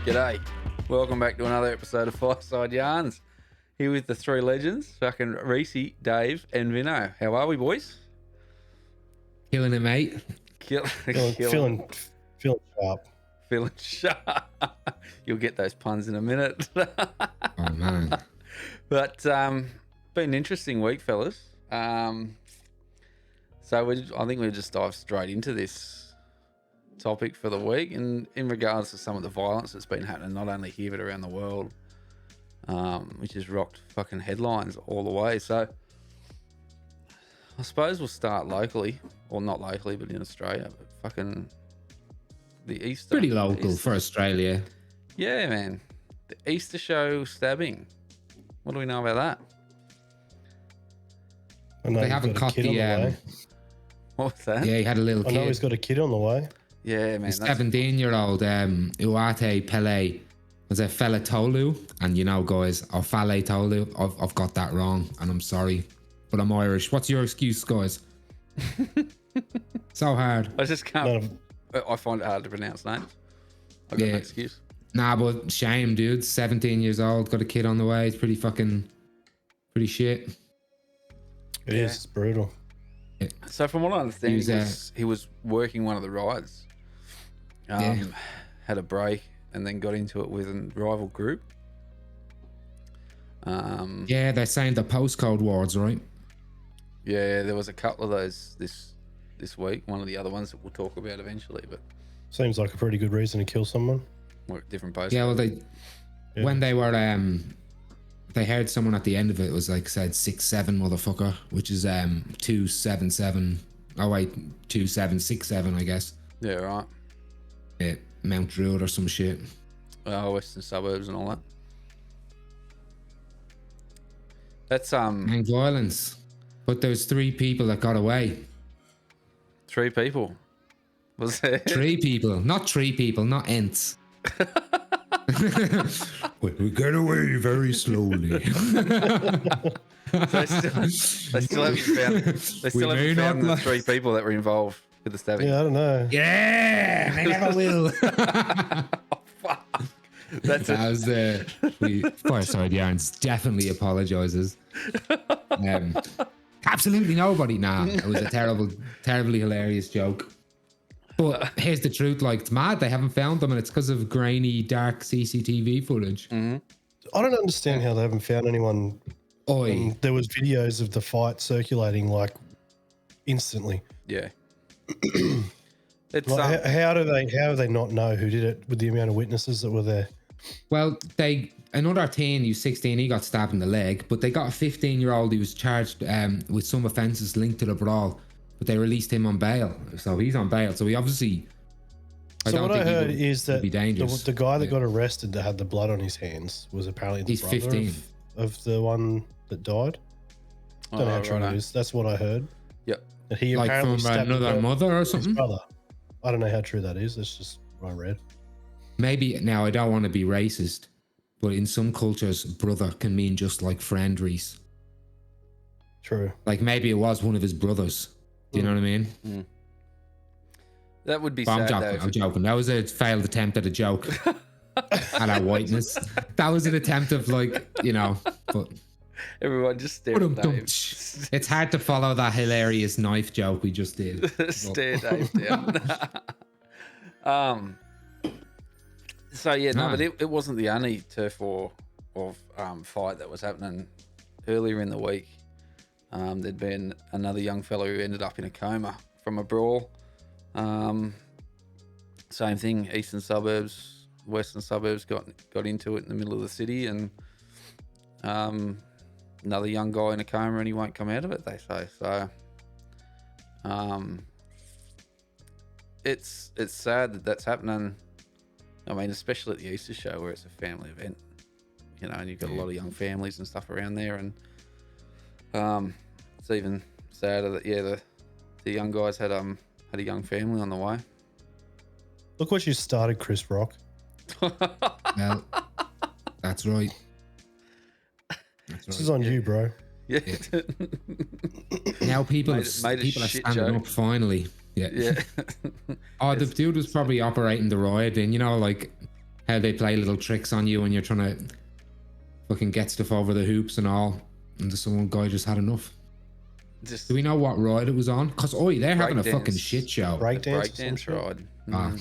G'day. Welcome back to another episode of Fireside Yarns. Here with the three legends, fucking Reese, Dave, and Vinno. How are we, boys? Killing it, mate. Feeling sharp. Feeling sharp. You'll get those puns in a minute. Oh, man. But been an interesting week, fellas. I think we'll just dive straight into this topic for the week, and in regards to some of the violence that's been happening not only here but around the world, which has rocked fucking headlines all the way. So I suppose we'll start locally, or not locally, but in Australia. But fucking the Easter, Pretty local for Australia. Yeah, man. The Easter show stabbing. What do we know about that? They haven't caught the. What was that? Yeah, he had a little I kid. know he's got a kid on the way. Yeah, man. 17-year-old Uate Pele was a Fela Tolu, and you know, guys, or Fale Tolu. I've got that wrong, and I'm sorry, but I'm Irish. What's your excuse, guys? So hard. I just can't. I find it hard to pronounce names. I've got no excuse. Nah, but shame, dude. 17 years old, got a kid on the way. It's pretty shit. It is. It's brutal. So from what I understand, he was working one of the rides. Had a break and then got into it with a rival group. Yeah, they're saying the postcode wars, right? Yeah, there was a couple of those this week. One of the other ones that we'll talk about eventually, but Seems like a pretty good reason to kill someone. different postcodes. Yeah, well, when they were they heard someone at the end of it was like said 6-7 motherfucker, which is 277. Oh wait, 2767, I guess. Yeah, right. Yeah, Mount Druitt or some shit. Western suburbs and all that. That's And violence. But there's 3 people that got away. 3 people. Was there? 3 people, not 3 people, not ents. We get away very slowly. They still haven't found. They still haven't found the 3 people that were involved with the stabbing. Yeah, I don't know. Yeah, they never will. Oh, fuck. That was Fireside Yarns definitely apologizes. Absolutely nobody. Nah, it was a terribly hilarious joke. But here's the truth: like, it's mad they haven't found them, and it's because of grainy, dark CCTV footage. Mm-hmm. I don't understand how they haven't found anyone. Oi, There was videos of the fight circulating like instantly. Yeah. It's Like, how do they not know who did it with the amount of witnesses that were there? well, another teen, he was 16, he got stabbed in the leg, but they got a 15-year-old who was charged with some offences linked to the brawl, but they released him on bail, so he's on bail. So he obviously. So what I heard is that the guy that got arrested that had the blood on his hands was apparently the brother 15 of the one that died. Don't know how true it is. That's what I heard. Yep. That he like apparently from stabbed another mother or his something. brother. I don't know how true that is. That's just what I read. Maybe now I don't want to be racist, but in some cultures, brother can mean just like friend, Reese. True. Like maybe it was one of his brothers. Do you know what I mean? Mm. That would be But sad. I'm joking. That was a failed attempt at a joke at our whiteness. That was an attempt of like, but Everyone just stare at Dave. it's hard to follow that hilarious knife joke we just did. Stare Dave down. So yeah, no, but it wasn't the only turf war of fight that was happening earlier in the week. There'd been another young fellow who ended up in a coma from a brawl. Same thing, eastern suburbs, western suburbs got into it in the middle of the city, and another young guy in a coma, and he won't come out of it, they say. So it's sad that that's happening. I mean, especially at the Easter show where it's a family event, and you've got a lot of young families and stuff around there, and it's even sadder that the young guys had a young family on the way. Look what you started, Chris Rock. Well, that's right. This is on you, bro. Yeah. Now people Made a are shit standing joke. up finally. Yeah. Yeah. Oh, the dude was probably operating the riot, and like how they play little tricks on you when you're trying to fucking get stuff over the hoops and all. And the one guy just had enough. Just Do we know what ride it was on? Because they're having a Breakdance. fucking shit show. Breakdance ride. Ah.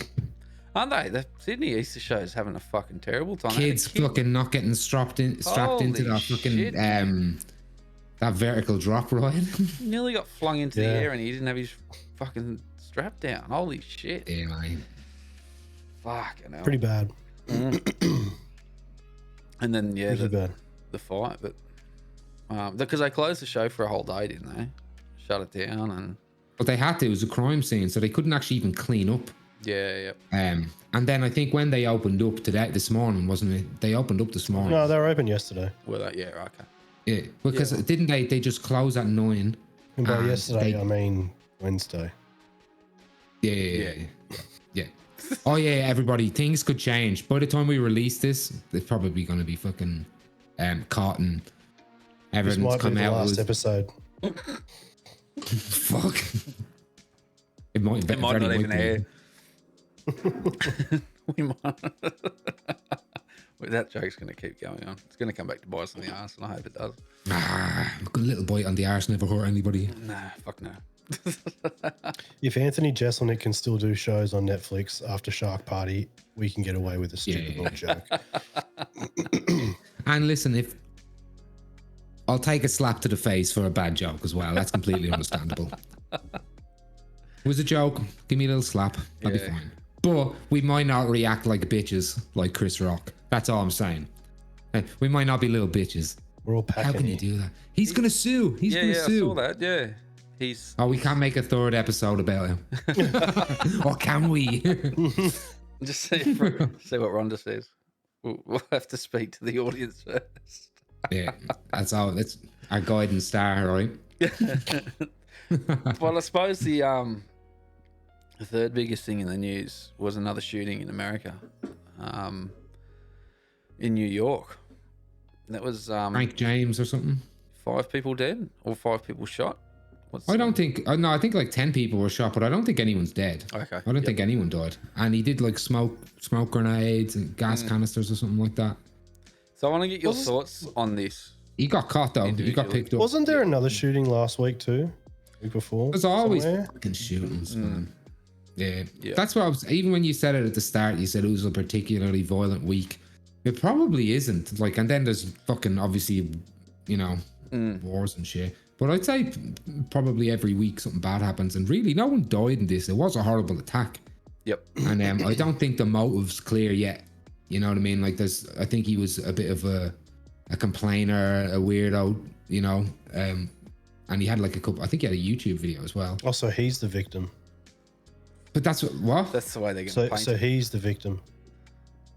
Aren't they? The Sydney Easter show is having a fucking terrible time. Kids fucking not getting strapped into Holy that fucking shit. that vertical drop ride. Nearly got flung into the Yeah. air and he didn't have his fucking strap down. Holy shit. Yeah, man. Fucking hell. Pretty bad. And then, yeah, Pretty bad. the fight. But because they closed the show for a whole day, didn't they? Shut it down. And But they had to. It was a crime scene, so they couldn't actually even clean up. yeah. And then I think when they opened up this morning, wasn't it? They opened up this morning. No, they were open yesterday. Well, yeah, okay. Yeah, because didn't they just close at 9? And by And yesterday, they- I mean Wednesday. Yeah. Oh yeah, everybody. Things could change. By the time we release this, there's probably going to be fucking caught and This everything's might be come the out. last episode. Fuck. It might It might very not even be. air. We might. Well, that joke's going to keep going on. It's going to come back to bite us in the ass, and I hope it does. A little bite on the arse never hurt anybody. Nah, fuck no. If Anthony Jeselnik can still do shows on Netflix after Shark Party, we can get away with a stupid little joke. And listen, if I'll take a slap to the face for a bad joke as well. That's completely understandable. It was a joke. Give me a little slap. I'll be Yeah. fine. But we might not react like bitches like Chris Rock. That's all I'm saying. We might not be little bitches. We're all packing. How can you do that? He's gonna sue. He's gonna I sue. saw that. Yeah, he's Oh, we can't make a third episode about him. Or can we? just see what Rhonda says. We'll have to speak to the audience first. Yeah, that's all. That's our guiding star, right? Well, I suppose the third biggest thing in the news was another shooting in America, in New York. That was Frank James or something. 5 people dead or 5 people shot. I don't think. No, I think like 10 people were shot, but I don't think anyone's dead. Okay. I don't think anyone died. And he did like smoke grenades and gas canisters or something like that. So I want to get your thoughts on this. He got caught though. He got Individually. picked up. Wasn't there another shooting last week too? Week before? There's always somewhere? fucking shootings, man. Yeah. Yeah. That's what I was. Even when you said it at the start, you said it was a particularly violent week. It probably isn't. Like, and then there's fucking obviously, you know, wars and shit. But I'd say probably every week something bad happens, and really no one died in this. It was a horrible attack, Yep. and I don't think the motive's clear yet. You know what I mean? Like, I think he was a bit of a complainer, a weirdo, you know. And he had like a couple. I think he had a YouTube video as well. Also, he's the victim. But that's what? That's the way they're going to So, paint so it. he's the victim.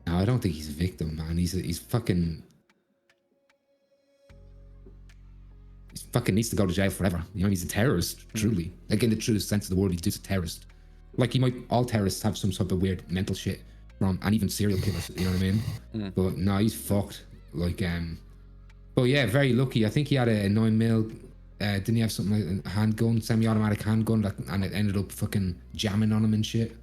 No, I don't think he's a victim, man. He's fucking needs to go to jail forever. You know, he's a terrorist, truly. Like, in the truest sense of the word, he's just a terrorist. Like, all terrorists have some sort of weird mental shit from, and even serial killers, you know what I mean? But no, he's fucked. Like, but yeah, very lucky. I think he had a 9mm, didn't he have something like a handgun, semi-automatic handgun, and it ended up fucking jamming on him and shit.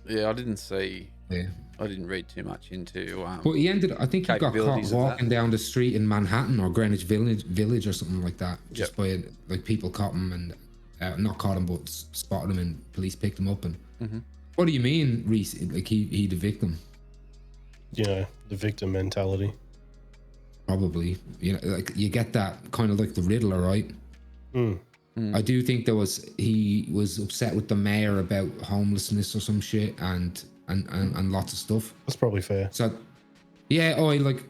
Yeah, I didn't see. Yeah. I didn't read too much into. But he ended. I think he got caught Capabilities of walking that. down the street in Manhattan or Greenwich Village or something like that. Just by like people caught him and not caught him, but spotted him and police picked him up. And what do you mean, Reese? Like he the victim? You know, the victim mentality. Probably. You know, like you get that kind of like the Riddler, right? I do think he was upset with the mayor about homelessness or some shit and lots of stuff. That's probably fair. So, yeah, like,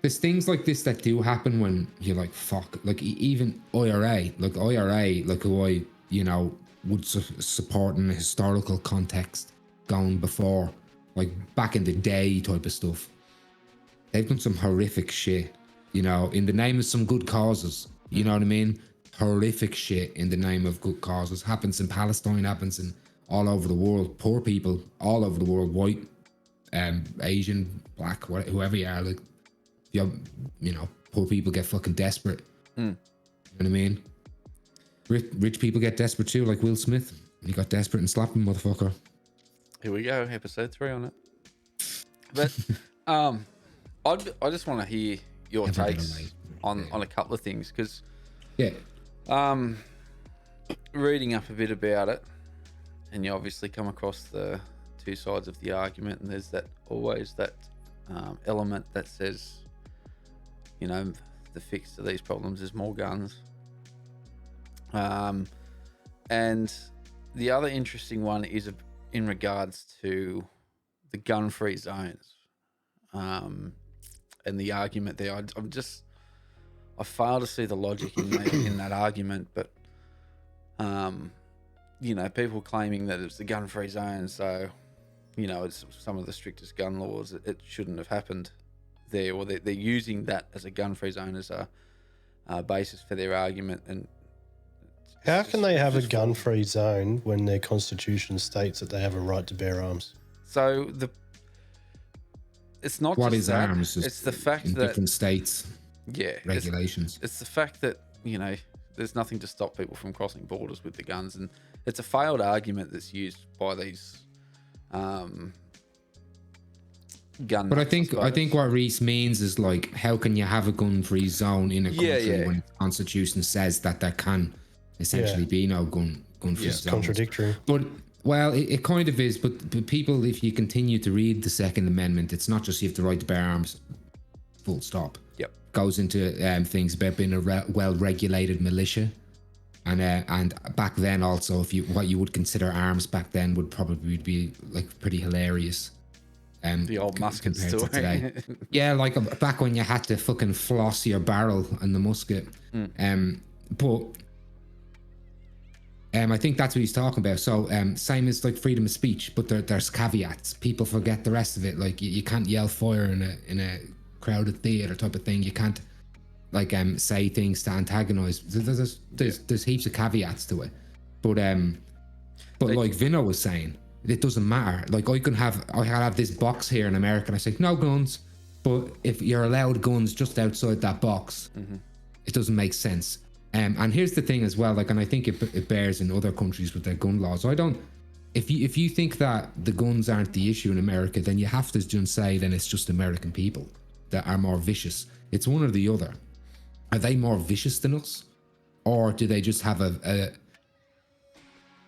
there's things like this that do happen when you're like, fuck. Like, even IRA, like who I, you know, would support in a historical context going before, like, back in the day type of stuff. They've done some horrific shit, you know, in the name of some good causes. You know what I mean? Horrific shit in the name of good causes. Happens in Palestine, happens in all over the world. Poor people all over the world, white, Asian, black, whoever you are, like, you know, poor people get fucking desperate. You know what I mean? Rich people get desperate too, like Will Smith. He got desperate and slapped him, motherfucker. Here we go, episode 3 on it. But I just want to hear your takes on a couple of things, because reading up a bit about it, and you obviously come across the two sides of the argument, and there's always that element that says, you know, the fix to these problems is more guns. And the other interesting one is in regards to the gun-free zones, and the argument there. I fail to see the logic in that argument, but you know, people claiming that it's the gun-free zone, so you know, it's some of the strictest gun laws. It shouldn't have happened there, or they're using that as a gun-free zone as a basis for their argument. And how can they have a gun-free zone when their constitution states that they have a right to bear arms? So it's not what just is that. arms. It's the fact in that different states, regulations. It's the fact that, you know, there's nothing to stop people from crossing borders with the guns, and it's a failed argument that's used by these gun. But I think what Reese means is, like, how can you have a gun-free zone in a country when the constitution says that there can essentially be no gun-free zones? It's contradictory. But well, it kind of is. But people, if you continue to read the Second Amendment, it's not just you have the right to bear arms. Full stop. Yep. Goes into things about being a well-regulated militia, and back then also, what you would consider arms back then would probably be like pretty hilarious. The old musket story. Today. Yeah, like back when you had to fucking floss your barrel and the musket. But I think that's what he's talking about. So same as like freedom of speech, but there's caveats. People forget the rest of it. Like you can't yell fire in a crowded theater type of thing. You can't like say things to antagonize. There's heaps of caveats to it. But like Vinno was saying, it doesn't matter. Like I have this box here in America, and I say no guns. But if you're allowed guns just outside that box, it doesn't make sense. And here's the thing as well, like, and I think it bears in other countries with their gun laws. If you think that the guns aren't the issue in America, then you have to just say then it's just American people that are more vicious. It's one or the other. Are they more vicious than us, or do they just have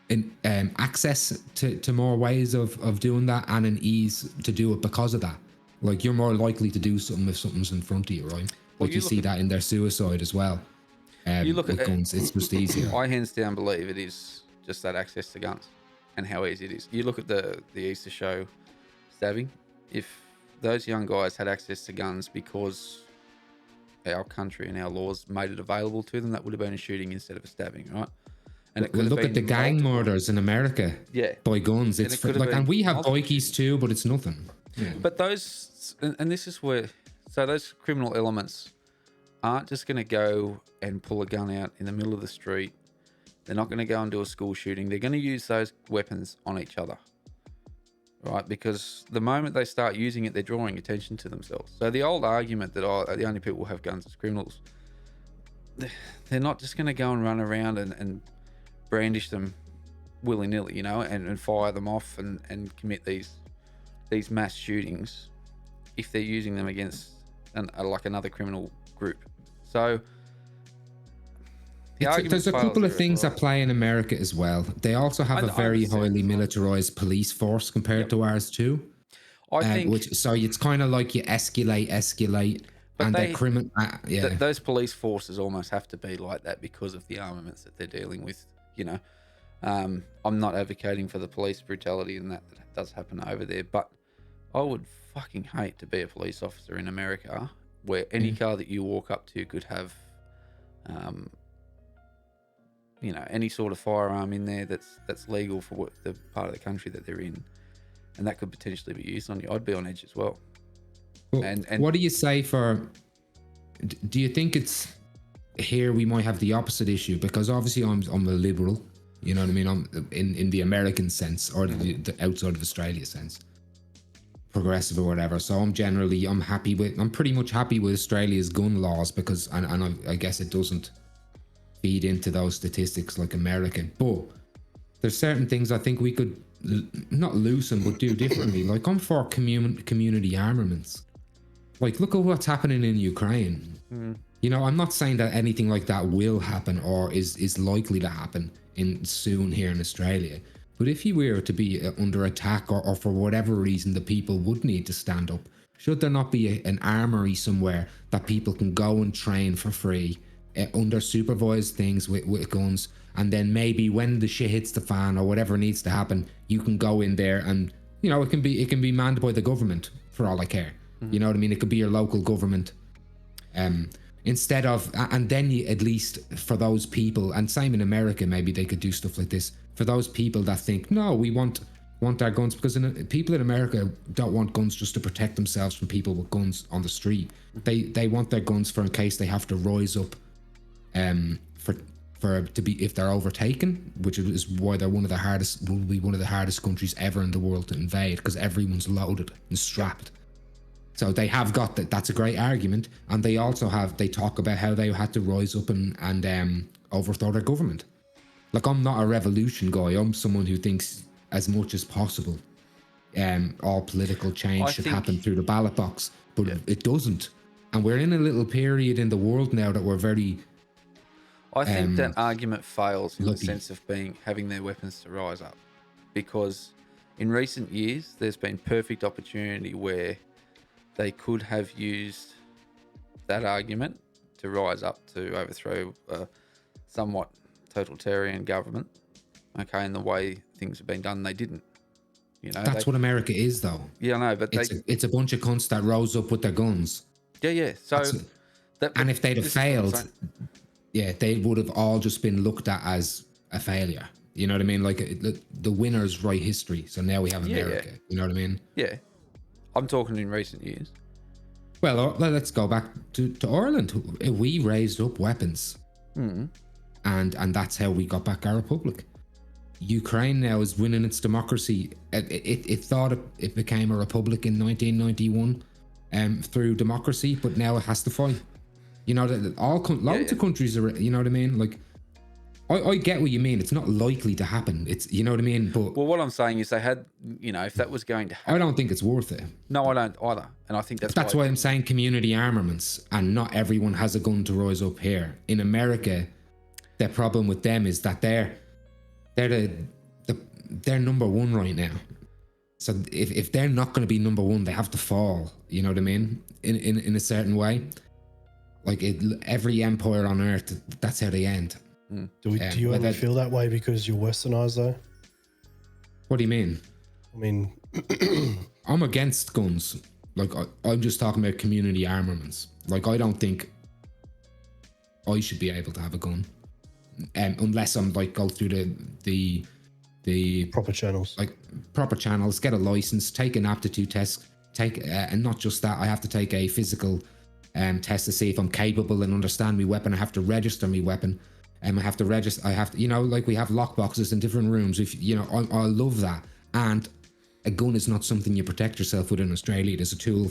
an access to more ways of doing that and an ease to do it because of that? Like, you're more likely to do something if something's in front of you, right? Like you see that in their suicide as well. You look at guns, it's just easier. I hands down believe it is just that access to guns and how easy it is. You look at the Easter show stabbing. If those young guys had access to guns because our country and our laws made it available to them, that would have been a shooting instead of a stabbing, right? And it could look at the gang murders in America. By guns, it's like, and we have bikies too, but it's nothing. Yeah. But those, and this is where, so those criminal elements aren't just going to go and pull a gun out in the middle of the street. They're not going to go and do a school shooting. They're going to use those weapons on each other, right? Because the moment they start using it, they're drawing attention to themselves. So the old argument that the only people who have guns is criminals, they're not just going to go and run around and brandish them willy-nilly, you know, and fire them off and commit these mass shootings if they're using them against like another criminal group. So there's a couple of things that play in America as well. They also have a very highly militarized police force compared to ours too. I think so it's kind of like you escalate, but and they're criminal. Those police forces almost have to be like that because of the armaments that they're dealing with. You know, I'm not advocating for the police brutality and that does happen over there, but I would fucking hate to be a police officer in America where any car that you walk up to could have, you know, any sort of firearm in there that's legal for what the part of the country that they're in, and that could potentially be used on you. I'd be on edge as well. And what do you say for? Do you think it's here we might have the opposite issue? Because obviously I'm a liberal, you know what I mean. I'm in the American sense, or the outside of Australia sense, progressive or whatever. So I'm pretty much happy with Australia's gun laws because, and I guess it doesn't feed into those statistics like America. But there's certain things I think we could not loosen, but do differently. Like, I'm for community armaments. Like, look at what's happening in Ukraine. You know, I'm not saying that anything like that will happen or is likely to happen soon here in Australia. But if you were to be under attack or for whatever reason, the people would need to stand up. Should there not be an armory somewhere that people can go and train for free under supervised things with guns? And then maybe when the shit hits the fan or whatever needs to happen, you can go in there and, you know, it can be manned by the government for all I care. You know what I mean? It could be your local government. Instead of, and then you, at least for those people, and same in America, maybe they could do stuff like this. For those people that think, no, we want our guns, because people in America don't want guns just to protect themselves from people with guns on the street. They want their guns for in case they have to rise up to be, if they're overtaken, which is why they're will be one of the hardest countries ever in the world to invade, because everyone's loaded and strapped. So they have got that. That's a great argument, and they also they talk about how they had to rise up and overthrow their government. Like, I'm not a revolution guy. I'm someone who thinks as much as possible all political change should happen through the ballot box, but it doesn't. And we're in a little period in the world now that we're very. I think that argument fails in lucky. the sense of having their weapons to rise up, because in recent years there's been perfect opportunity where they could have used that argument to rise up to overthrow a somewhat totalitarian government. Okay, and the way things have been done, they didn't. You know, that's what America is, though. Yeah, I know, but it's a bunch of cunts that rose up with their guns. Yeah. So, and if they'd have failed, they would have all just been looked at as a failure. You know what I mean? Like, the winners write history. So now we have America. Yeah. You know what I mean? Yeah. I'm talking in recent years. Well, let's go back to Ireland. We raised up weapons, and that's how we got back our republic. Ukraine now is winning its democracy. It thought it became a republic in 1991 through democracy, but now it has to fight. You know, loads of countries are. You know what I mean? Like, I get what you mean. It's not likely to happen. It's, you know what I mean? But well, what I'm saying is they had, you know, if that was going to happen. I don't think it's worth it. No, I don't either. And I think that's why I'm saying community armaments, and not everyone has a gun to rise up here. In America, the problem with them is that they're number one right now. So if they're not going to be number one, they have to fall. You know what I mean? In a certain way. Like, every empire on earth, that's how they end. Do you ever feel that way because you're westernized, though? What do you mean? I mean, I'm against guns. Like, I'm just talking about community armaments. Like, I don't think I should be able to have a gun, unless I'm like go through the proper channels. Like, proper channels, get a license, take an aptitude test, and not just that, I have to take a physical test to see if I'm capable and understand my weapon. I have to register my weapon. I have to register. I have to, you know, like, we have lockboxes in different rooms. If you know, I love that. And a gun is not something you protect yourself with in Australia. It is a tool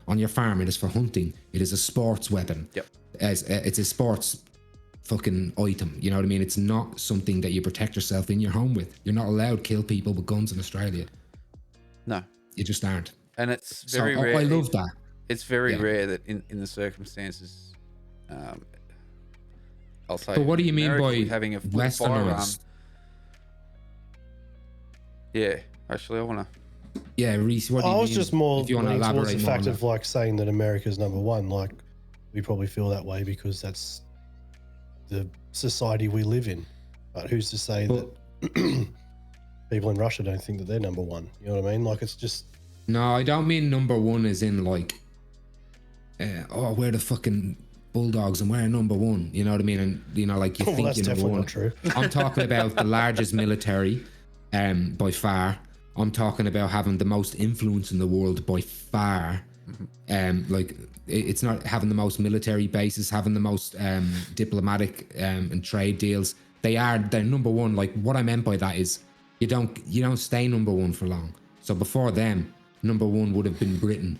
on your farm. It is for hunting. It is a sports weapon. Yep. It's a sports fucking item. You know what I mean? It's not something that you protect yourself in your home with. You're not allowed to kill people with guns in Australia. No, you just aren't. And it's very rare. I love that. It's very rare that in the circumstances. I'll say. But what do you mean by having a westernized? Yeah, actually, I want to. Yeah, Reese. What do you mean? I was just more if you want to elaborate towards the more fact on of like saying that America's number one. Like, we probably feel that way because that's the society we live in. But who's to say that people in Russia don't think that they're number one? You know what I mean? Like, it's just. No, I don't mean number one as in like, we're the fucking Bulldogs and we're number one. You know what I mean? And, you know, like, you think that's you're number one. Not true. I'm talking about the largest military, by far. I'm talking about having the most influence in the world by far. Like, it's not having the most military bases, having the most diplomatic and trade deals. They're number one. Like, what I meant by that is you don't stay number one for long. So before them, number one would have been Britain,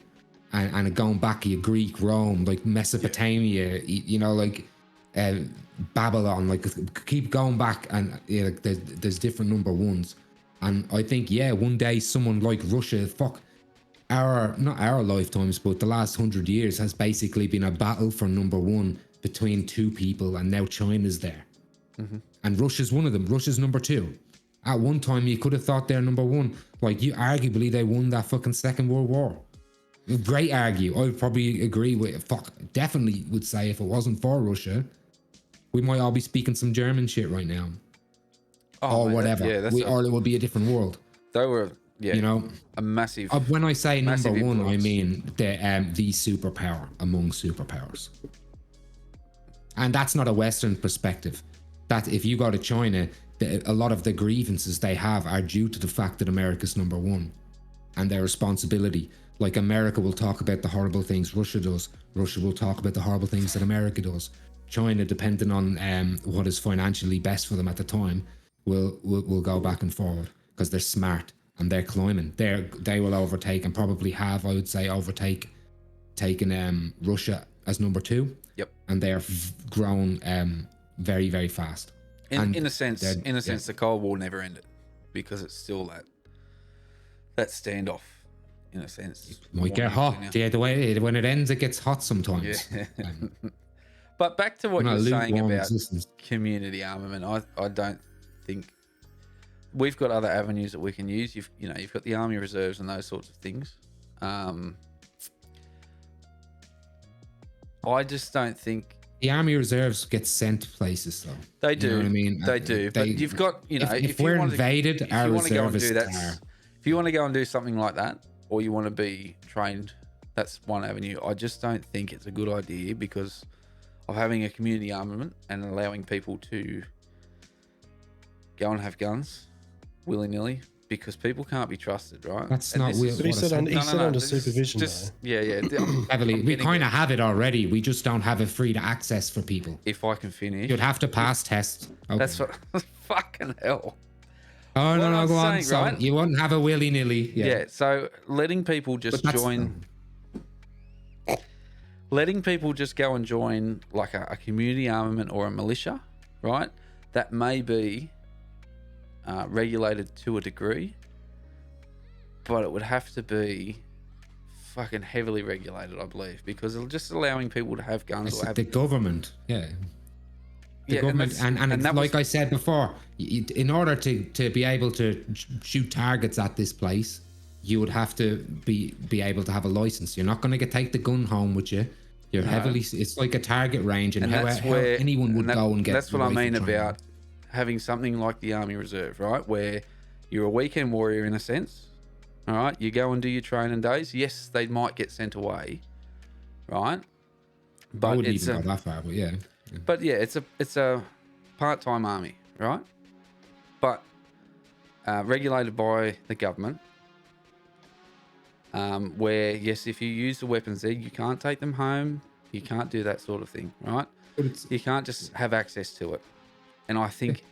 and going back, you Greek, Rome, like Mesopotamia, you know, like Babylon, like, keep going back, and there's different number ones. And I think, yeah, one day someone like Russia, not our lifetimes, but the last 100 years has basically been a battle for number one between two people, and now China's there. And Russia's one of them. Russia's number two. At one time, you could have thought they're number one. Like, you arguably, they won that fucking Second World War. Great argue. I would probably agree with, definitely would say if it wasn't for Russia, we might all be speaking some German shit right now. Or mate, whatever. Or it would be a different world. They were, You know? a massive. When I say number massive one, I influence. mean the superpower among superpowers. And that's not a Western perspective. That if you go to China, a lot of the grievances they have are due to the fact that America's number one and their responsibility. Like, America will talk about the horrible things Russia does. Russia will talk about the horrible things that America does. China, depending on what is financially best for them at the time, will go back and forward because they're smart and they're climbing. They will overtake and probably have, I would say, taken Russia as number two. Yep. And they are grown very, very fast. In a sense, the Cold War never ended because it's still that standoff. In a sense, Might get hot. Yeah, the way when it ends, it gets hot sometimes. Yeah. But back to what you're saying about existence. community armament, I don't think we've got other avenues that we can use. You've got the army reserves and those sorts of things. I just don't think the army reserves get sent places though. They do. You know what I mean? They do. But you've got, if we're invaded, our reservists are. If you want to go and do something like that, or you want to be trained, that's one avenue. I just don't think it's a good idea because of having a community armament and allowing people to go and have guns willy-nilly because people can't be trusted, right? That's not weird. But he said under supervision, Yeah. Heavily. We kind of have it already. We just don't have it free to access for people. If I can finish. You'd have to pass tests. Okay. That's what... Fucking hell. Oh, no, go on. Saying, So right? you wouldn't have a willy-nilly. Yeah, so letting people just join... Letting people just go and join like a community armament or a militia, right? That may be regulated to a degree, but it would have to be fucking heavily regulated, I believe, because it's just allowing people to have guns. It's or have the government, yeah. The government, and like I said before, in order to be able to shoot targets at this place, you would have to be able to have a license. You're not going to take the gun home with you. You're heavily. It's like a target range, and how anyone would go and get. That's what I mean about having something like the Army Reserve, right? Where you're a weekend warrior in a sense. All right, you go and do your training days. Yes, they might get sent away, right? But I wouldn't even go that far, but yeah. But yeah, it's a part-time army, right? But regulated by the government, where yes, if you use the weapons there, you can't take them home. You can't do that sort of thing, right? You can't just have access to it. And I think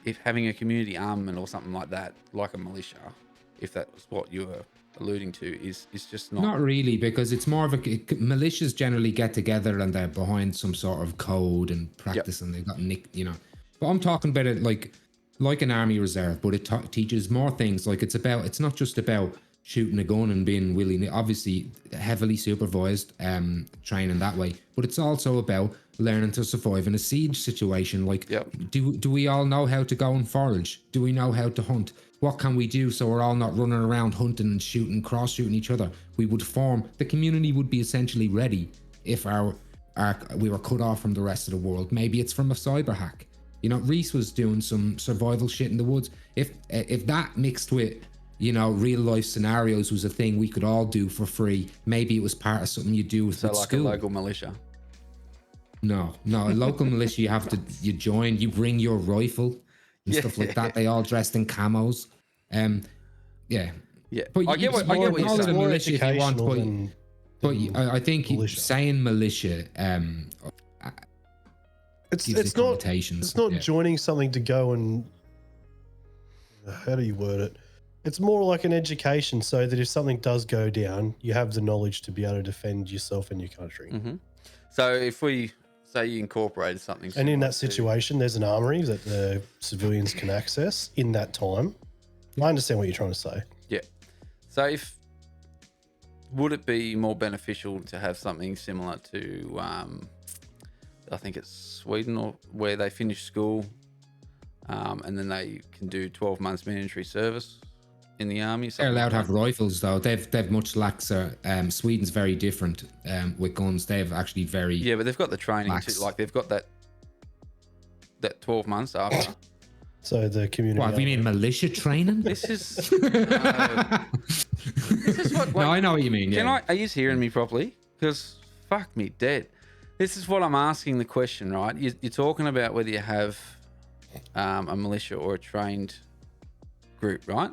if having a community armament or something like that, like a militia, if that was what you were alluding to, is just not really, because it's more of a militias generally get together and they're behind some sort of code and practice, and they've got but I'm talking about it like an army reserve, but it teaches more things. Like it's not just about shooting a gun and being willy-nilly, obviously heavily supervised training that way, but it's also about learning to survive in a siege situation. Like, do we all know how to go and forage? Do we know how to hunt? What can we do so we're all not running around hunting and shooting, cross-shooting each other? The community would be essentially ready if we were cut off from the rest of the world. Maybe it's from a cyber hack. Reese was doing some survival shit in the woods. If that mixed with, real life scenarios was a thing we could all do for free, maybe it was part of something you do with school. A local militia. No, a local militia, you join, you bring your rifle and stuff like that. They all dressed in camos. Yeah. But I get what you're saying. Militia if you want, but I think saying militia, it's not joining something to go and, how do you word it? It's more like an education, so that if something does go down, you have the knowledge to be able to defend yourself and your country. Mm-hmm. So if we say you incorporated something, and in that situation, there's an armory that the civilians can access in that time. I understand what you're trying to say. Yeah. So would it be more beneficial to have something similar to, I think it's Sweden, or where they finish school, and then they can do 12 months mandatory service in the army? They're allowed to like have rifles though. They've much laxer. Sweden's very different with guns. They've actually very Yeah, but they've got the training lax. too. Like they've got that 12 months after. So the community. What, you mean militia training? This is what. No, I know what you mean. Yeah. Are you hearing me properly? Because fuck me dead. This is what I'm asking the question, right? You're talking about whether you have a militia or a trained group, right?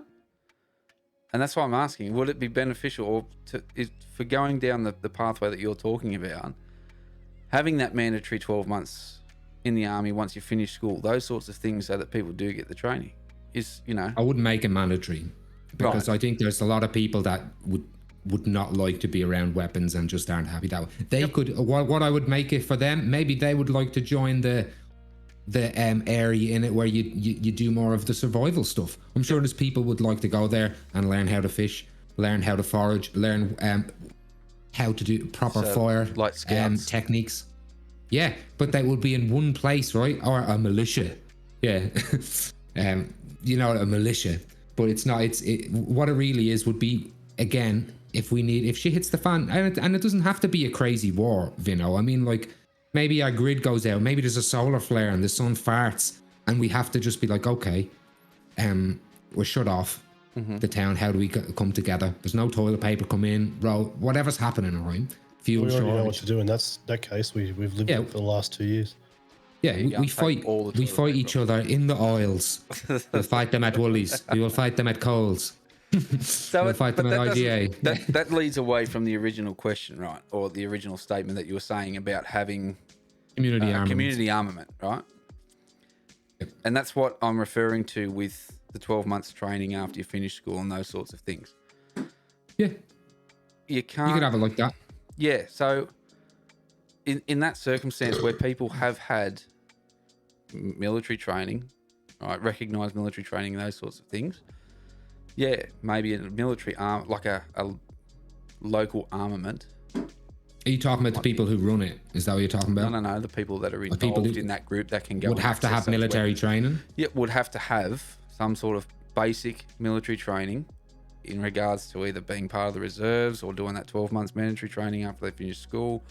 And that's why I'm asking, would it be beneficial or for going down the pathway that you're talking about, having that mandatory 12 months in the army once you finish school, those sorts of things, so that people do get the training? I wouldn't make it mandatory, because I think there's a lot of people that would not like to be around weapons and just aren't happy that way. They could, what I would make it for them, maybe they would like to join the area in it where you do more of the survival stuff. I'm sure there's people would like to go there and learn how to fish, learn how to forage, learn how to do proper fire like scouts. techniques. Yeah, but they would be in one place, right? Or a militia. Yeah. A militia. But it's not, what it really is would be, again, if she hits the fan, and it doesn't have to be a crazy war, Vinno. I mean, like, maybe our grid goes out, maybe there's a solar flare and the sun farts, and we have to just be like, okay, we're shut off the town. How do we come together? There's no toilet paper come in, whatever's happening, all right? Fuel We already shortage. know what to do in that case. We've lived it for the last 2 years. Yeah, we fight each other in the aisles. We'll fight them at Woolies. We will fight them at Coles. We'll fight them at IGA. That leads away from the original question, right? Or the original statement that you were saying about having community armament, right? Yep. And that's what I'm referring to with the 12 months training after you finish school and those sorts of things. Yeah. You can't... You could have it like that. Yeah, so in that circumstance where people have had military training, right, recognised military training, those sorts of things, yeah, maybe a military like a local armament. Are you talking about the people who run it? Is that what you're talking about? No, the people that are involved in that group that can go would have to have military training? Yeah, would have to have some sort of basic military training in regards to either being part of the reserves or doing that 12 months mandatory training after they finish school.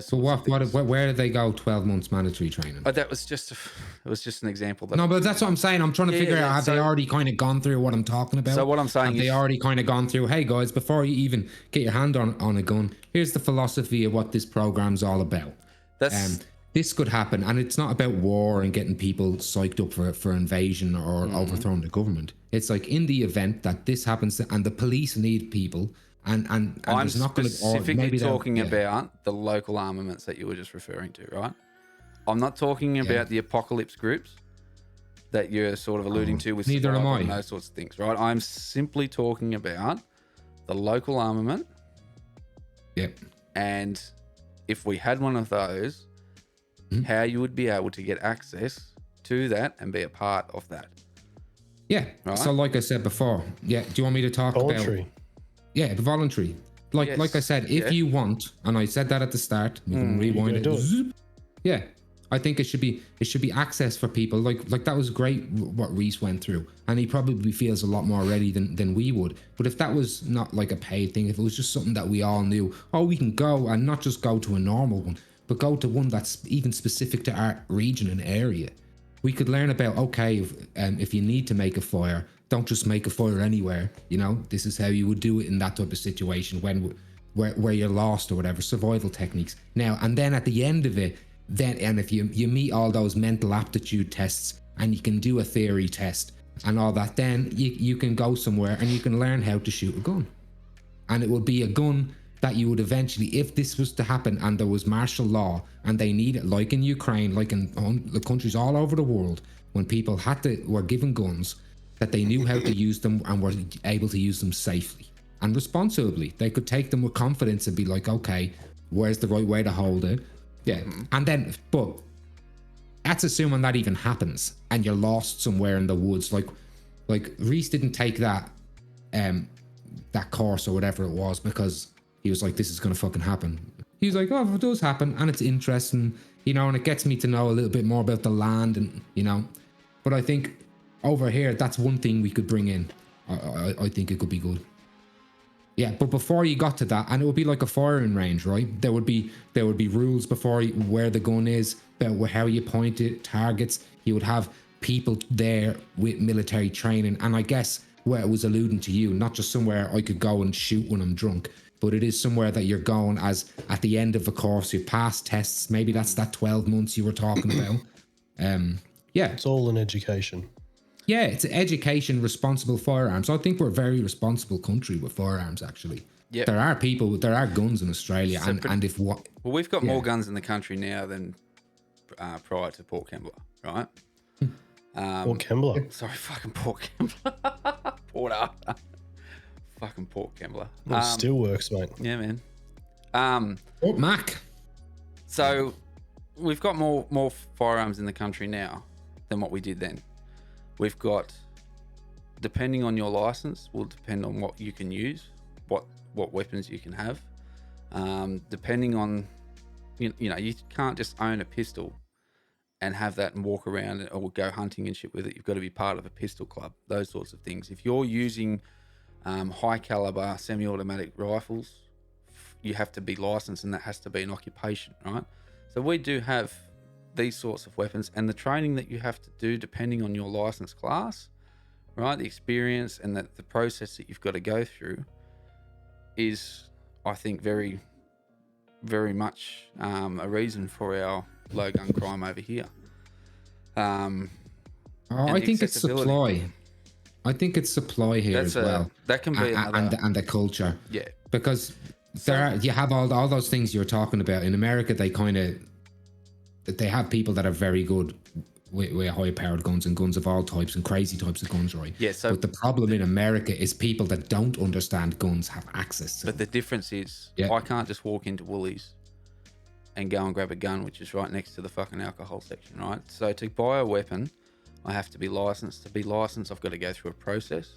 So where did they go 12 months mandatory training? That was just an example. No, but that's what I'm saying. I'm trying to figure out, have they already kind of gone through what I'm talking about? So what I'm saying have is... they already kind of gone through, hey guys, before you even get your hand on a gun, here's the philosophy of what this program's all about. This could happen, and it's not about war and getting people psyched up for invasion or overthrowing the government. It's like, in the event that this happens, and the police need people, and I'm there's not going to... specifically talking about the local armaments that you were just referring to, right? I'm not talking about the apocalypse groups that you're sort of alluding to with neither am I. and those sorts of things, right? I'm simply talking about the local armament. Yep. And if we had one of those, how you would be able to get access to that and be a part of that. Yeah. Right? So like I said before, do you want me to talk about... Yeah, the voluntary. Like I said, if you want, and I said that at the start, we can rewind it. Yeah. I think it should be access for people. Like that was great what Reese went through. And he probably feels a lot more ready than we would. But if that was not like a paid thing, if it was just something that we all knew, we can go, and not just go to a normal one, but go to one that's even specific to our region and area. We could learn about, if you need to make a fire, don't just make a fire anywhere. This is how you would do it in that type of situation where you're lost or whatever, survival techniques. Now, and then at the end of it, and if you meet all those mental aptitude tests and you can do a theory test and all that, then you can go somewhere and you can learn how to shoot a gun. And it would be a gun that you would eventually, if this was to happen and there was martial law and they need it, like in Ukraine, like in the countries all over the world, when people were given guns, that they knew how to use them and were able to use them safely and responsibly. They could take them with confidence and be like, okay, where's the right way to hold it? Yeah. And then, but that's assuming that even happens and you're lost somewhere in the woods. Like Like Reese didn't take that that course or whatever it was because he was like, this is gonna fucking happen. He was like, oh, if it does happen and it's interesting, you know, and it gets me to know a little bit more about the land, and you know. But I think over here, that's one thing we could bring in. I think it could be good. Yeah, but before you got to that, and it would be like a firing range, right? There would be rules before where the gun is, about how you point it, targets. You would have people there with military training, and I guess where it was alluding to you, not just somewhere I could go and shoot when I'm drunk, but it is somewhere that you're going as at the end of a course, you pass tests. Maybe that's that 12 months you were talking about. Yeah, It's all an education. yeah, it's education, responsible firearms. I think we're a very responsible country with firearms, actually. Yeah. There are guns in Australia, So and if what? Well, we've got Yeah. more guns in the country now than prior to Port Kembla, right? Or Kembla. Sorry, fucking Port Kembla. Port Arthur. Fucking Port Kembla. It still works, mate. Yeah, man. Oh, Mac. So we've got more firearms in the country now than what we did then. We've got, depending on your license, will depend on what you can use, what weapons you can have. Depending on, you know, you can't just own a pistol and have that and walk around or go hunting and shit with it. You've got to be part of a pistol club, those sorts of things. If you're using high caliber semi-automatic rifles, you have to be licensed, and that has to be an occupation, right? So we do have these sorts of weapons, and the training that you have to do depending on your license class, right? The experience and the process that you've got to go through is, I think, very, very much a reason for our low gun crime over here. I think it's supply. I think it's supply here as well. That can be another, and the culture. Yeah. Because you have all those things you're talking about. In America, they have people that are very good with high-powered guns and guns of all types and crazy types of guns, right? Yeah. So, but the problem in America is people that don't understand guns have access to but them. the difference is, Yeah. I can't just walk into Woolies and go and grab a gun, which is right next to the fucking alcohol section, right? So to buy a weapon, I have to be licensed. To be licensed, I've got to go through a process.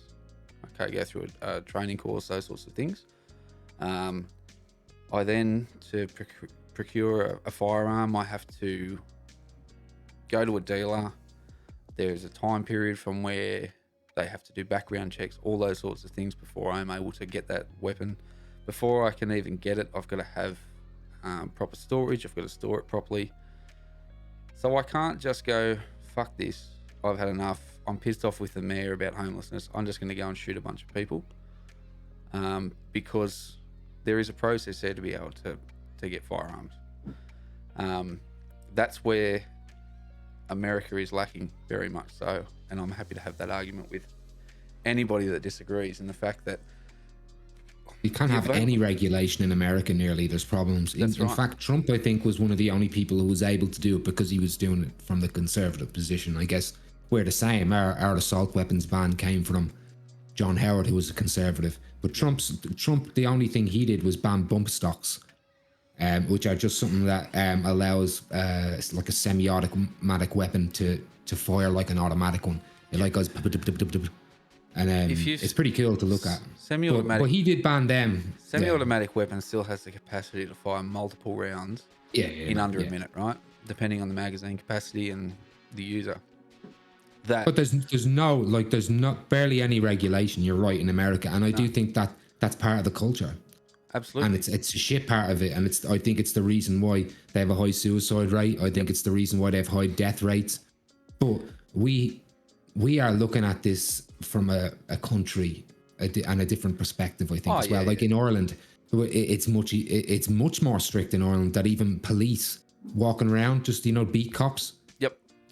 Okay, go through a training course, those sorts of things. I then, to procure a firearm, I have to go to a dealer. There's a time period from where they have to do background checks, all those sorts of things before I'm able to get that weapon. Before I can even get it, I've got to have proper storage. I've got to store it properly. So I can't just go, fuck this, I've had enough, I'm pissed off with the mayor about homelessness, I'm just going to go and shoot a bunch of people. Because there is a process there to be able to get firearms. That's where America is lacking very much so, and I'm happy to have that argument with anybody that disagrees. And the fact that you can't have any regulation in America nearly. There's problems. In fact, Trump, I think, was one of the only people who was able to do it because he was doing it from the conservative position. I guess we're the same. Our assault weapons ban came from John Howard, who was a conservative. But Trump, the only thing he did was ban bump stocks, which are just something that allows like a semi-automatic weapon to fire like an automatic one. It like goes, and it's pretty cool to look at. Semi-automatic, but he did ban them. Semi-automatic weapon still has the capacity to fire multiple rounds in under a minute, right? Depending on the magazine capacity and the user. But there's not barely any regulation. You're right, in America, and I do think that that's part of the culture. Absolutely. And it's a shit part of it, and I think it's the reason why they have a high suicide rate. I think it's the reason why they have high death rates. But we are looking at this from a country and a different perspective, I think, as well. Like in Ireland, it's much more strict in Ireland that even police walking around, just beat cops,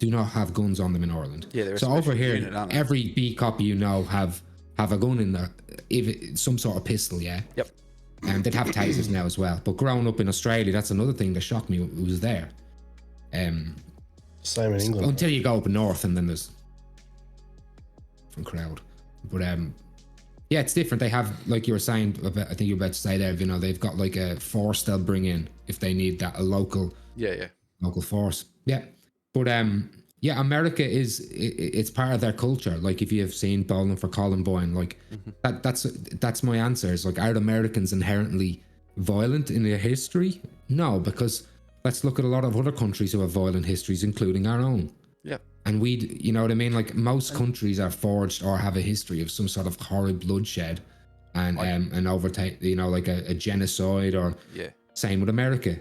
do not have guns on them in Ireland. Yeah, so over here, every beat cop have a gun in there, some sort of pistol, Yep. And they'd have tasers now as well. But growing up in Australia, that's another thing that shocked me. It was there. Same in England. Until you go up north, and then there's different crowd. But yeah, it's different. They have, like you were saying, I think you were about to say there, they've got like a force they'll bring in if they need that, a local force. Yeah. But Yeah, America it's part of their culture. Like if you have seen Bowling for Columbine, like that's my answer. Is like, are Americans inherently violent in their history? No, because let's look at a lot of other countries who have violent histories, including our own. Yep. And you know what I mean? Like most countries are forged or have a history of some sort of horrid bloodshed and an overtake, you know, like a genocide or same with America.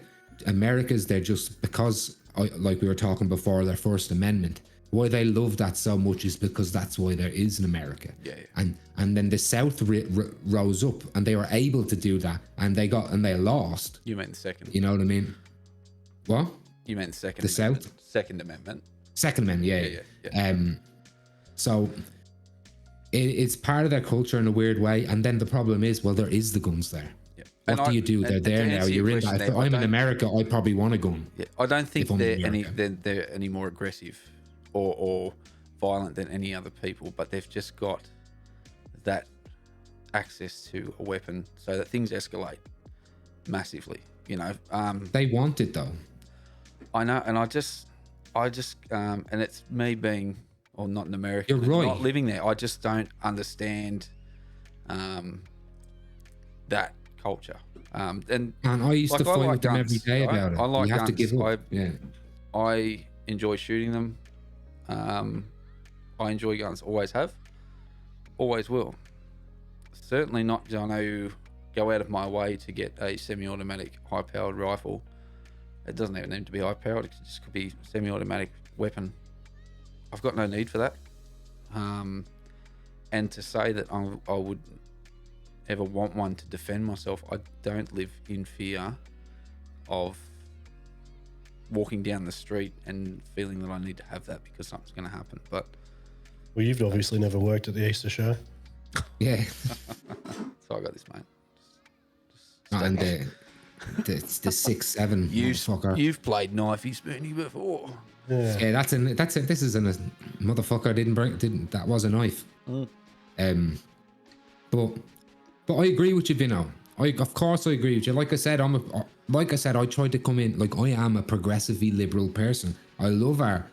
America's, they're just because, like we were talking before, their First Amendment. Why they love that so much is because that's why there is an America. And then the South rose up and they were able to do that, and they lost. You meant the second. You know what I mean? What? You meant the second. The South? Second Amendment. Second Amendment, yeah. So it's part of their culture in a weird way. And then the problem is, well, there is the guns there. What do you do? They're there now. You're in that. If I'm in America, I probably want a gun. Yeah, I don't think they're any more aggressive or violent than any other people, but they've just got that access to a weapon so that things escalate massively. You know, they want it though. I know, and I just, and it's me being, or not in America, you're right, not living there. I just don't understand that culture. And I used to fight with them every day about it. I like you have guns. to give up. I enjoy shooting them. I enjoy guns. Always have. Always will. Certainly not going to go out of my way to get a semi-automatic high-powered rifle. It doesn't even need to be high-powered. It just could be semi-automatic weapon. I've got no need for that. And to say that I would ever want one to defend myself, I don't live in fear of walking down the street and feeling that I need to have that because something's going to happen. But well, you've obviously never worked at the Easter show. Yeah. So I got this, mate. And the 6'7" motherfucker. You've played knifey spoony before. Yeah, that's it. This isn't a motherfucker. That was a knife. But I agree with you, Vinno. Of course I agree with you. Like I said, I tried to come in, like I am a progressively liberal person. I love our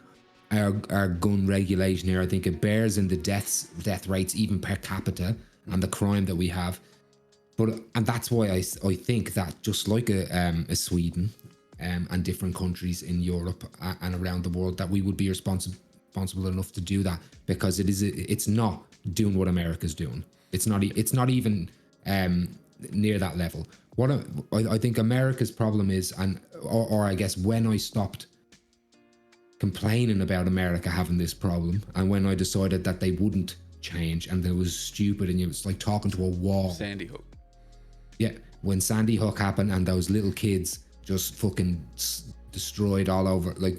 gun regulation here. I think it bears in the death rates even per capita and the crime that we have. And that's why I think that just like a Sweden and different countries in Europe and around the world, that we would be responsible enough to do that, because it's not doing what America's doing. It's not even near that level. What I think America's problem is, or I guess when I stopped complaining about America having this problem, and when I decided that they wouldn't change and it was stupid and it was like talking to a wall. Sandy Hook. Yeah, when Sandy Hook happened and those little kids just fucking destroyed all over, like,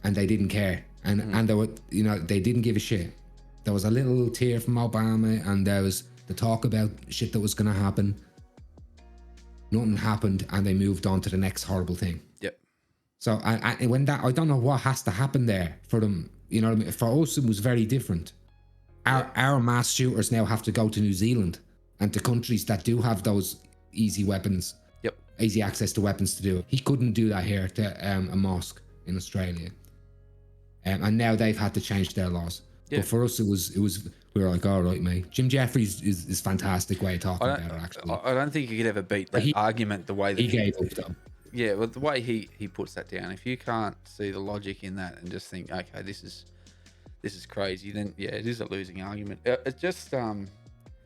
and they didn't care, and they were, you know, they didn't give a shit. There was a little tear from Obama, and there was the talk about shit that was going to happen. Nothing happened, and they moved on to the next horrible thing. Yep. So when that, I don't know what has to happen there for them. You know what I mean? For us, it was very different. Our mass shooters now have to go to New Zealand and to countries that do have those easy weapons. Yep. Easy access to weapons to do it. He couldn't do that here to a mosque in Australia. And now they've had to change their laws. Yeah. But for us, it was we were like, all right, mate. Jim Jeffries is fantastic way of talking about it, actually. I don't think you could ever beat that argument the way that he gave up, though. Yeah, well, the way he puts that down, if you can't see the logic in that and just think, okay, this is crazy, then yeah, it is a losing argument. It's just a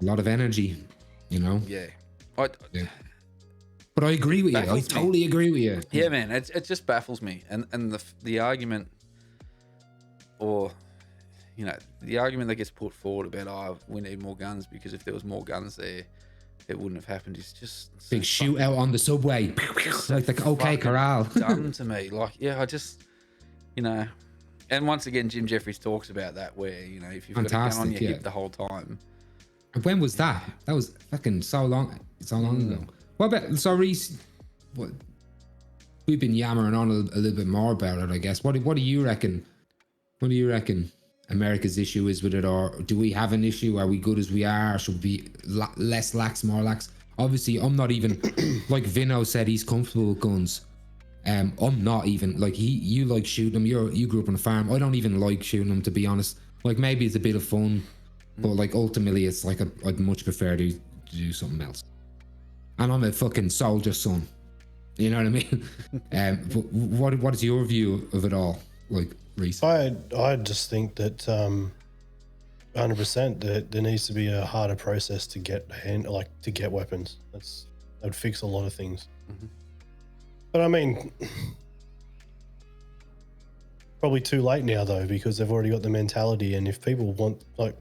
lot of energy, you know. Yeah. But I agree with you. I totally agree with you. Yeah, man. It just baffles me, and the argument, or you know, the argument that gets put forward about, we need more guns because if there was more guns there, it wouldn't have happened. It's just big shootout on the subway, like the OK Corral. Dumb to me. Like, yeah, I just, you know, and once again, Jim Jeffries talks about that, where, you know, if you've got a gun on your hip the whole time. When was that? That was fucking so long ago. What about Reese? What? We've been yammering on a little bit more about it, I guess. What do you reckon? What do you reckon America's issue is with it, or do we have an issue? Are we good as we are? Or should we be less lax, more lax? Obviously, I'm not even like Vinno said. He's comfortable with guns. I'm not even like you like shooting them. You grew up on a farm. I don't even like shooting them, to be honest. Like maybe it's a bit of fun, but like ultimately it's like I'd much prefer to do something else. And I'm a fucking soldier son. You know what I mean? But what is your view of it all? Like, Reese? I just think that 100% that there needs to be a harder process to get weapons. That would fix a lot of things. Mm-hmm. But I mean, probably too late now though, because they've already got the mentality. And if people want, like,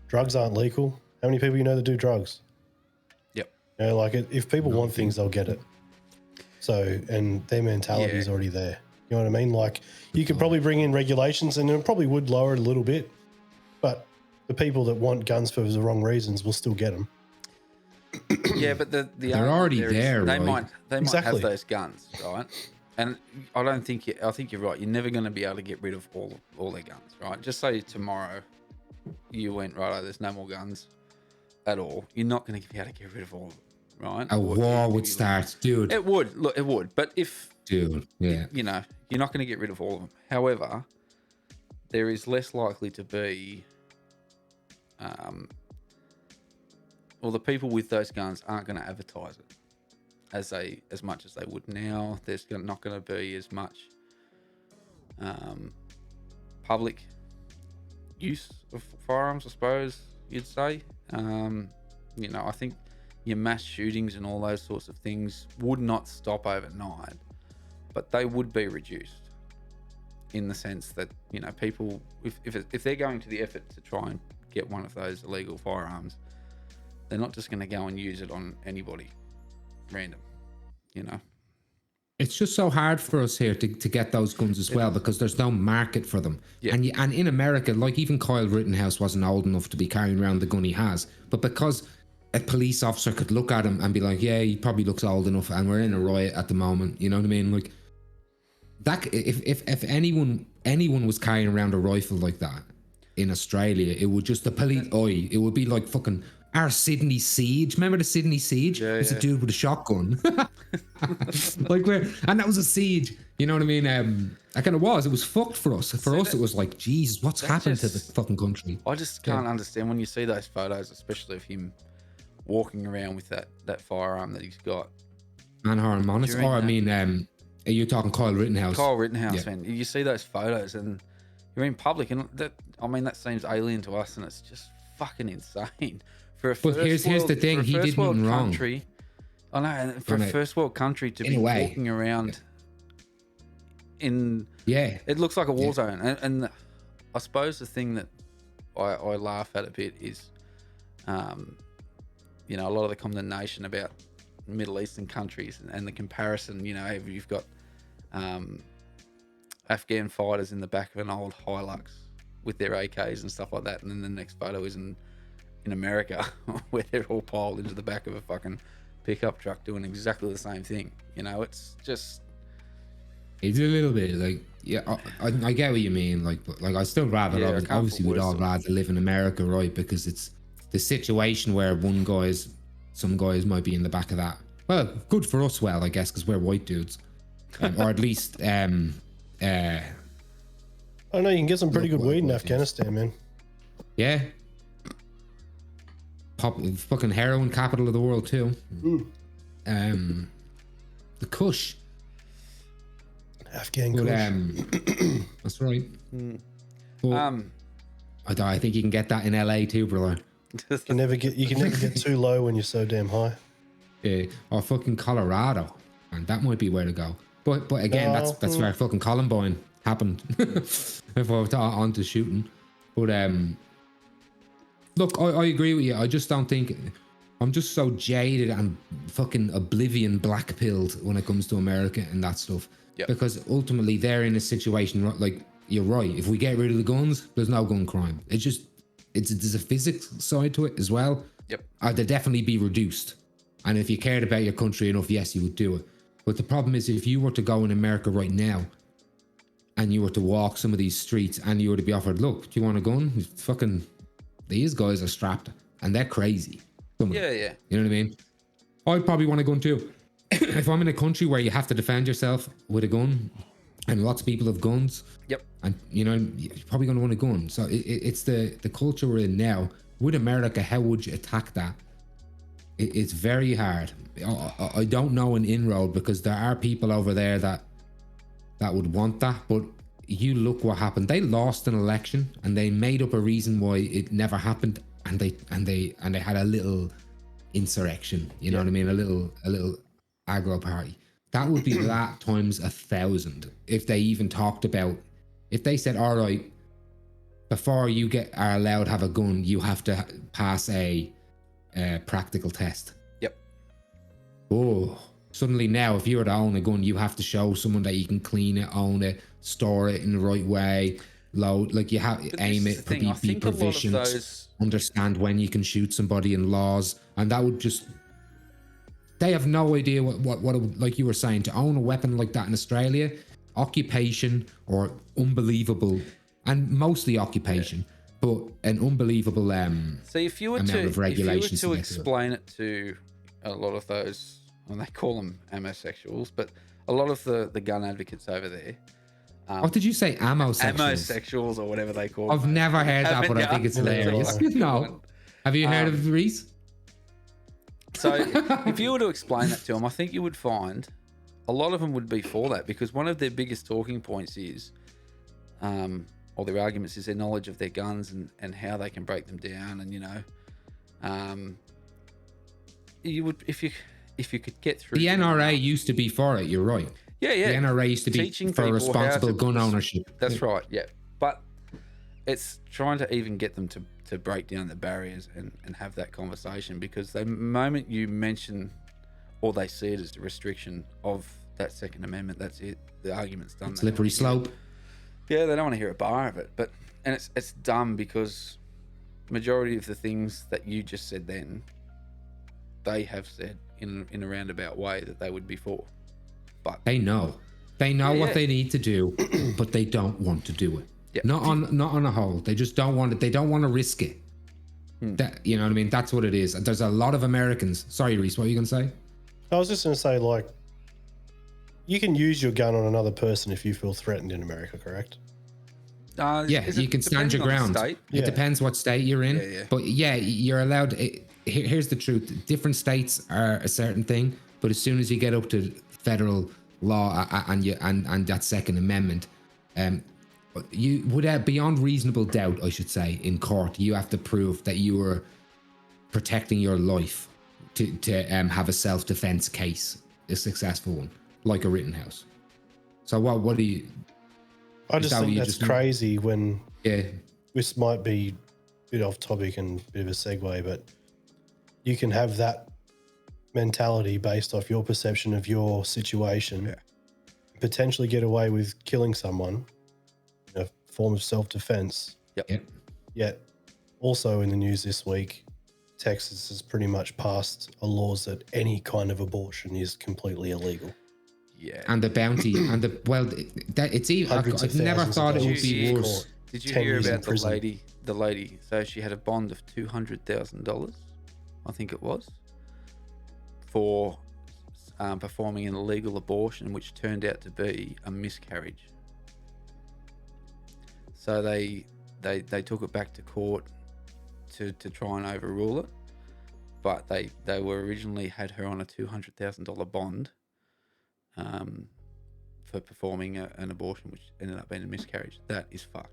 drugs aren't legal. How many people you know that do drugs? Yep. You know, like if people want things, they'll get it. So, and their mentality is already there. You know what I mean? Like, you could probably bring in regulations, and it probably would lower it a little bit. But the people that want guns for the wrong reasons will still get them. Yeah, but they're already there. They right? might have those guns, right? And I think you're right. You're never going to be able to get rid of all their guns, right? Just say tomorrow you went, right, there's no more guns at all. You're not going to be able to get rid of all of them, right? A war would start, dude. It would. Look, it would. But if, dude, yeah, you know, you're not going to get rid of all of them. However, there is less likely to be, well, the people with those guns aren't going to advertise it as much as they would now. There's not going to be as much public use of firearms, I suppose you'd say. You know, I think your mass shootings and all those sorts of things would not stop overnight, but they would be reduced in the sense that, you know, people, if they're going to the effort to try and get one of those illegal firearms, they're not just going to go and use it on anybody random, you know. It's just so hard for us here to get those guns as well, because there's no market for them. Yeah. And in America, like, even Kyle Rittenhouse wasn't old enough to be carrying around the gun he has, but because a police officer could look at him and be like, yeah, he probably looks old enough, and we're in a riot at the moment, you know what I mean? Like, that if anyone was carrying around a rifle like that in Australia, it would just, the police, it would be like fucking our Sydney Siege. Remember the Sydney Siege? Yeah, it was a dude with a shotgun. Like, and that was a siege. You know what I mean? That kind of was. It was fucked for us. For us, it was like, Jesus, what's happened to the fucking country? I just can't understand when you see those photos, especially of him walking around with that firearm that he's got. Manhar Monis. Or I mean, are you talking Kyle Rittenhouse? Kyle Rittenhouse, man. You see those photos and you're in public, and that seems alien to us, and it's just fucking insane. For a here's the thing, he did nothing wrong. I know, and for a first world country to be walking around in, it looks like a war zone. And I suppose the thing that I laugh at a bit is, you know, a lot of the condemnation about Middle Eastern countries and the comparison. You know, you've got Afghan fighters in the back of an old Hilux with their AKs and stuff like that, and then the next photo is in America where they're all piled into the back of a fucking pickup truck doing exactly the same thing. You know, it's just, it's a little bit like, yeah, I get what you mean. Like I still rather, obviously we'd all rather live in America, right? Because it's the situation where some guys might be in the back of that. Well, good for us, well, I guess, because we're white dudes, or at least I know you can get some pretty good weed in Afghanistan, man. Yeah. Fucking heroin capital of the world too. The Kush. Afghan Kush. That's right. But, I think you can get that in LA too, brother. You can never get too low when you're so damn high. Yeah, or fucking Colorado, and that might be where to go. But again, that's where fucking Columbine happened. If I was on to shooting, but look, I agree with you. I just don't think, I'm just so jaded and fucking oblivion black-pilled when it comes to America and that stuff. Yep. Because ultimately they're in a situation, like, you're right. If we get rid of the guns, there's no gun crime. It's just, there's a physics side to it as well. Yep. They'd definitely be reduced. And if you cared about your country enough, yes, you would do it. But the problem is, if you were to go in America right now and you were to walk some of these streets and you were to be offered, look, do you want a gun? Fucking, these guys are strapped and they're crazy. Yeah. You know what I mean? I'd probably want a gun too. if I'm in a country where you have to defend yourself with a gun, and lots of people have guns, Yep. and you know you're probably going to want a gun. So it's the culture we're in now. With America, how would you attack that? It's very hard. I don't know an inroad because there are people over there that would want that, but you look what happened. They lost an election and they made up a reason why it never happened, and they had a little insurrection. You know what I mean? A little aggro party. That would be that times 1,000 if they even talked about. If they said, all right, before you are allowed to have a gun, you have to pass a practical test. Yep. Oh, suddenly now, if you were to own a gun, you have to show someone that you can clean it, own it, store it in the right way, load, like you have aim it, be proficient, understand when you can shoot somebody in laws, and that would just. They have no idea what it would, like you were saying, to own a weapon like that in Australia, occupation or unbelievable, and mostly occupation, but an unbelievable so if you were to explain it to a lot of those, and they call them amosexuals, but a lot of the gun advocates over there. What did you say? Amosexuals? Amosexuals or whatever they call them. I've never heard that, but I think it's hilarious. No. Have you heard of Reese? So if you were to explain that to them, I think you would find a lot of them would be for that, because one of their biggest talking points is, or their arguments is their knowledge of their guns and how they can break them down. And, you know, you would, if you could get through. The NRA used to be for it. You're right. Yeah, yeah. The NRA used to be for responsible gun ownership. That's right. Yeah. But it's trying to even get them to break down the barriers and have that conversation, because the moment you mention or they see it as a restriction of that Second Amendment, that's it. The argument's done. Slippery slope. Yeah, they don't want to hear a bar of it. But it's dumb, because majority of the things that you just said then, they have said in a roundabout way that they would be for. But they know what they need to do, but they don't want to do it. Yep. Not on a whole. They just don't want it. They don't want to risk it. That, you know what I mean? That's what it is. There's a lot of Americans. Sorry, Reese, what were you going to say? I was just going to say, like, you can use your gun on another person if you feel threatened in America, correct? Yeah, you can stand your ground. It depends what state you're in. Yeah. But yeah, you're allowed. Here's the truth. Different states are a certain thing, but as soon as you get up to federal law and that Second Amendment, you would beyond reasonable doubt, I should say, in court, you have to prove that you were protecting your life to have a self-defense case, a successful one, like a Rittenhouse. So what do you? I just think that's crazy when this might be a bit off topic and a bit of a segue, but you can have that mentality based off your perception of your situation, potentially get away with killing someone in a form of self-defense. Yep. Yet also in the news this week, Texas has pretty much passed a laws that any kind of abortion is completely illegal. Yeah. And the bounty and it's even. I never thought it would be worse. Did you hear about the lady? So she had a bond of $200,000, I think it was, for performing an illegal abortion, which turned out to be a miscarriage. So they took it back to court to try and overrule it, but they were originally had her on a $200,000 bond for performing an abortion, which ended up being a miscarriage. That is fucked.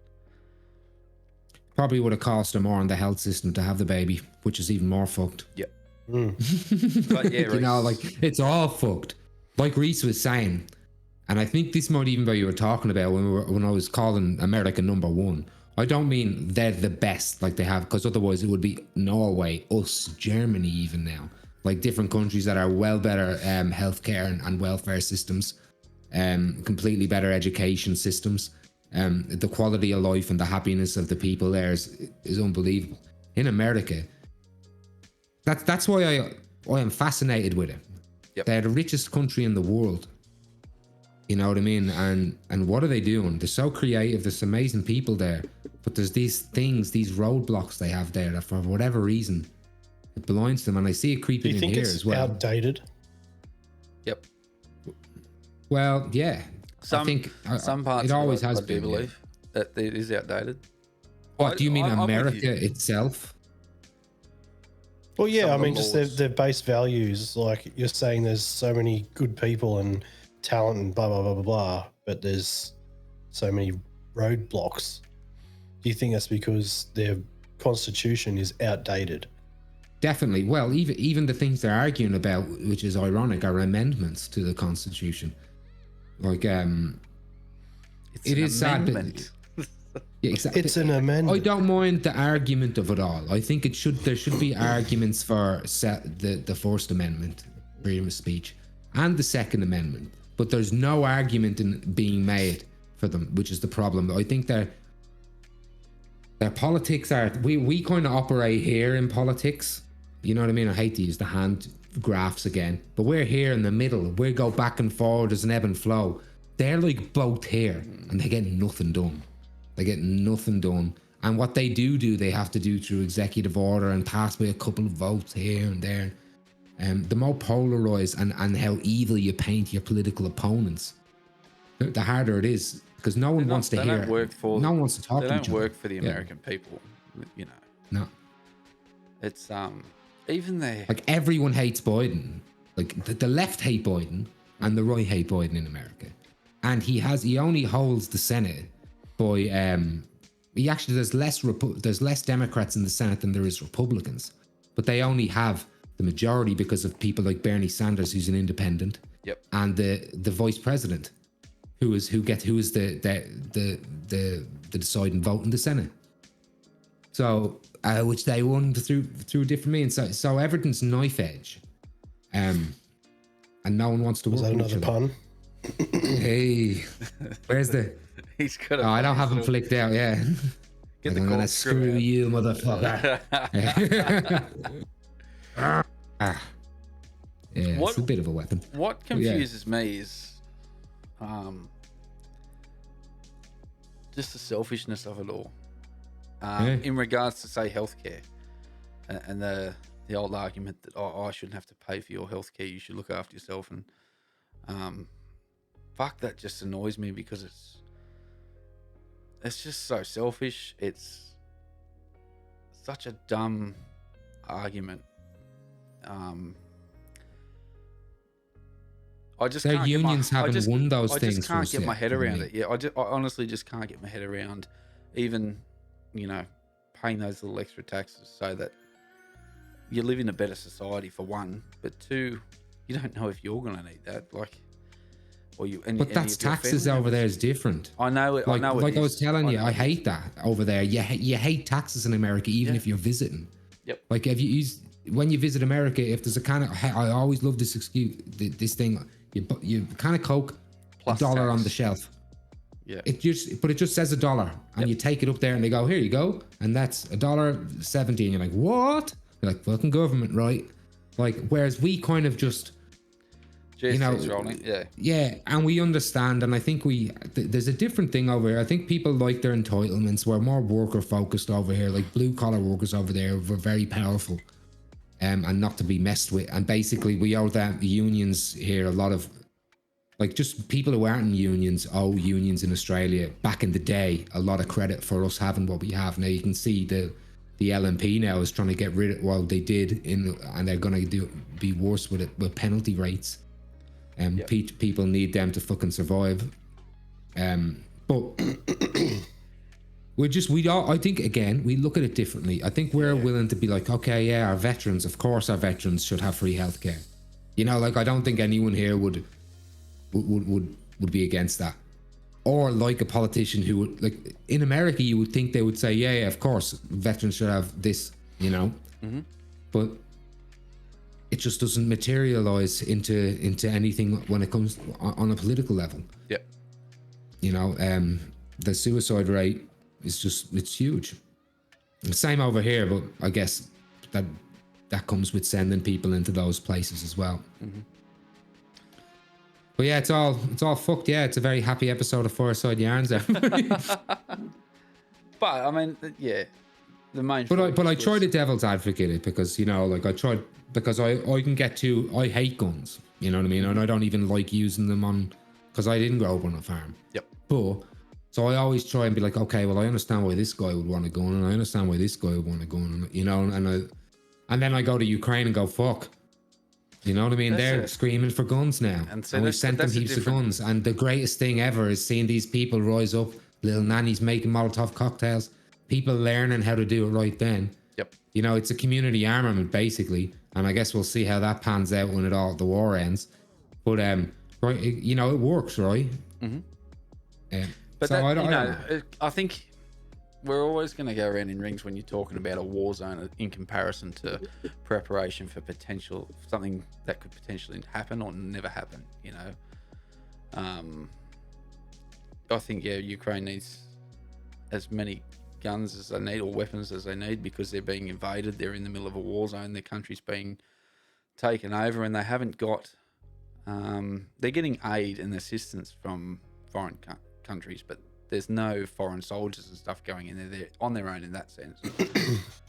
Probably would have cost her more on the health system to have the baby, which is even more fucked. Yep. But yeah, you know, like it's all fucked. Like Reese was saying, and I think this might even be what you were talking about when I was calling America number one. I don't mean they're the best like they have, because otherwise it would be Norway, us, Germany even now. Like different countries that are well better healthcare and welfare systems, completely better education systems. The quality of life and the happiness of the people there is unbelievable. In America, that's why I am fascinated with it. Yep. They're the richest country in the world. You know what I mean? And what are they doing? They're so creative. There's amazing people there. But there's these things, these roadblocks they have there that for whatever reason, it blinds them. And I see it creeping in here as well. Outdated? Yep. Well, yeah. I think some parts it always of it, has I do been. Yeah. believe that it is outdated. What do you mean, I'm with America you. itself? Well, yeah, Some I of the mean, just laws. their base values. Like you're saying, there's so many good people and talent and blah blah blah blah blah, but there's so many roadblocks. Do you think that's because their constitution is outdated? Definitely. Well, even the things they're arguing about, which is ironic, are amendments to the Constitution. Like, It's it an is sad, but amendment. yeah, exactly. It's an amendment. I don't mind the argument of it all. I think there should be arguments for the First Amendment, freedom of speech, and the Second Amendment, but there's no argument in being made for them, which is the problem. I think their politics are we kind of operate here in politics. You know what I mean? I hate to use the hand graphs again, but we're here in the middle. We go back and forward as an ebb and flow. They're like both here, and they get nothing done. They get nothing done. And what they do, they have to do through executive order and pass by a couple of votes here and there. The more polarized and how evil you paint your political opponents, the harder it is, because no one wants to hear. No one wants to talk to each other. They don't work for the American people. You know. No. It's even there. Like everyone hates Biden. Like the left hate Biden and the right hate Biden in America. And he only holds the Senate by he actually there's less Democrats in the Senate than there is Republicans, but they only have the majority because of people like Bernie Sanders, who's an independent. Yep. And the vice president, who is the deciding vote in the Senate. So which they won through different means. So everything's knife edge, and no one wants to work Was that with each another other. pun? Hey, where's the? He's got. I don't have him flicked out. Yeah. Get the I'm gonna corkscrew screw out. you, motherfucker. Yeah, it's a bit of a weapon. What confuses me is, just the selfishness of it all. In regards to say healthcare, and the old argument that I shouldn't have to pay for your healthcare, you should look after yourself, and fuck, that just annoys me because it's just so selfish. It's such a dumb argument. I just Their can't unions haven't won those I things. just can't get my head around me. it. Yeah, I honestly just can't get my head around even, paying those little extra taxes so that you live in a better society, for one, but two, you don't know if you're going to need that. Like, or you. But that's taxes over there is different. I know it. Like, I know it. like I was is. telling you, know I it hate is. that over there. You hate taxes in America, even Yeah. if you're visiting. Yep. Like if you use when you visit America, if there's a can of, I always love this excuse, this thing. You can of Coke, Plus $1 on tax. the shelf. Yeah. It just says $1, and you take it up there, and they go, here you go, and that's $1.70, and you're like, what? You're like, fucking government, right? Like, whereas we kind of just, GST's rolling. Yeah. yeah, and we understand, and I think there's a different thing over here. I think people like their entitlements. We're more worker focused over here. Like blue collar workers over there were very powerful, and not to be messed with. And basically, we owe the unions here a lot of, like, just people who aren't in unions owe unions in Australia back in the day a lot of credit for us having what we have now. You can see the LNP now is trying to get rid of, well, they did and they're going to be worse with it, with penalty rates. People need them to fucking survive. But I think, again, we look at it differently. I think we're willing to be like, okay, yeah, our veterans, of course our veterans should have free healthcare. Like, I don't think anyone here would be against that. Or like a politician who would, like, in America, you would think they would say, yeah, of course veterans should have this, Mm-hmm. but it just doesn't materialize into anything when it comes on a political level. Yep. The suicide rate is it's huge. Same over here, but I guess that comes with sending people into those places as well. Mm-hmm. But yeah, it's all fucked. Yeah, it's a very happy episode of Fireside Yarns. But I mean, yeah, the main. But I focus try was- the devil's advocate it because, you know, like I tried because I can get to, I hate guns, you know what I mean? And I don't even like using them on, because I didn't grow up on a farm. Yep. But, so I always try and be like, okay, well, I understand why this guy would want a gun, and I understand why this guy would want a gun, you know, and then I go to Ukraine and go, fuck. You know what I mean? That's They're it. screaming for guns now. And so And we've that's- sent them that's a heaps of different- guns. And the greatest thing ever is seeing these people rise up, little nannies making Molotov cocktails, people learning how to do it right then. Yep. You know, it's a community armament basically. And I guess we'll see how that pans out when the war ends. But right, you know, it works, right? Mm-hmm. But so that, I don't, you I know, don't know. I think we're always going to go around in rings when you're talking about a war zone in comparison to preparation for potential something that could potentially happen or never happen. You know, I think Ukraine needs as many guns as they need or weapons as they need because they're being invaded. They're in the middle of a war zone. Their country's being taken over, and they haven't got. They're getting aid and assistance from foreign countries, but there's no foreign soldiers and stuff going in there. They're on their own in that sense.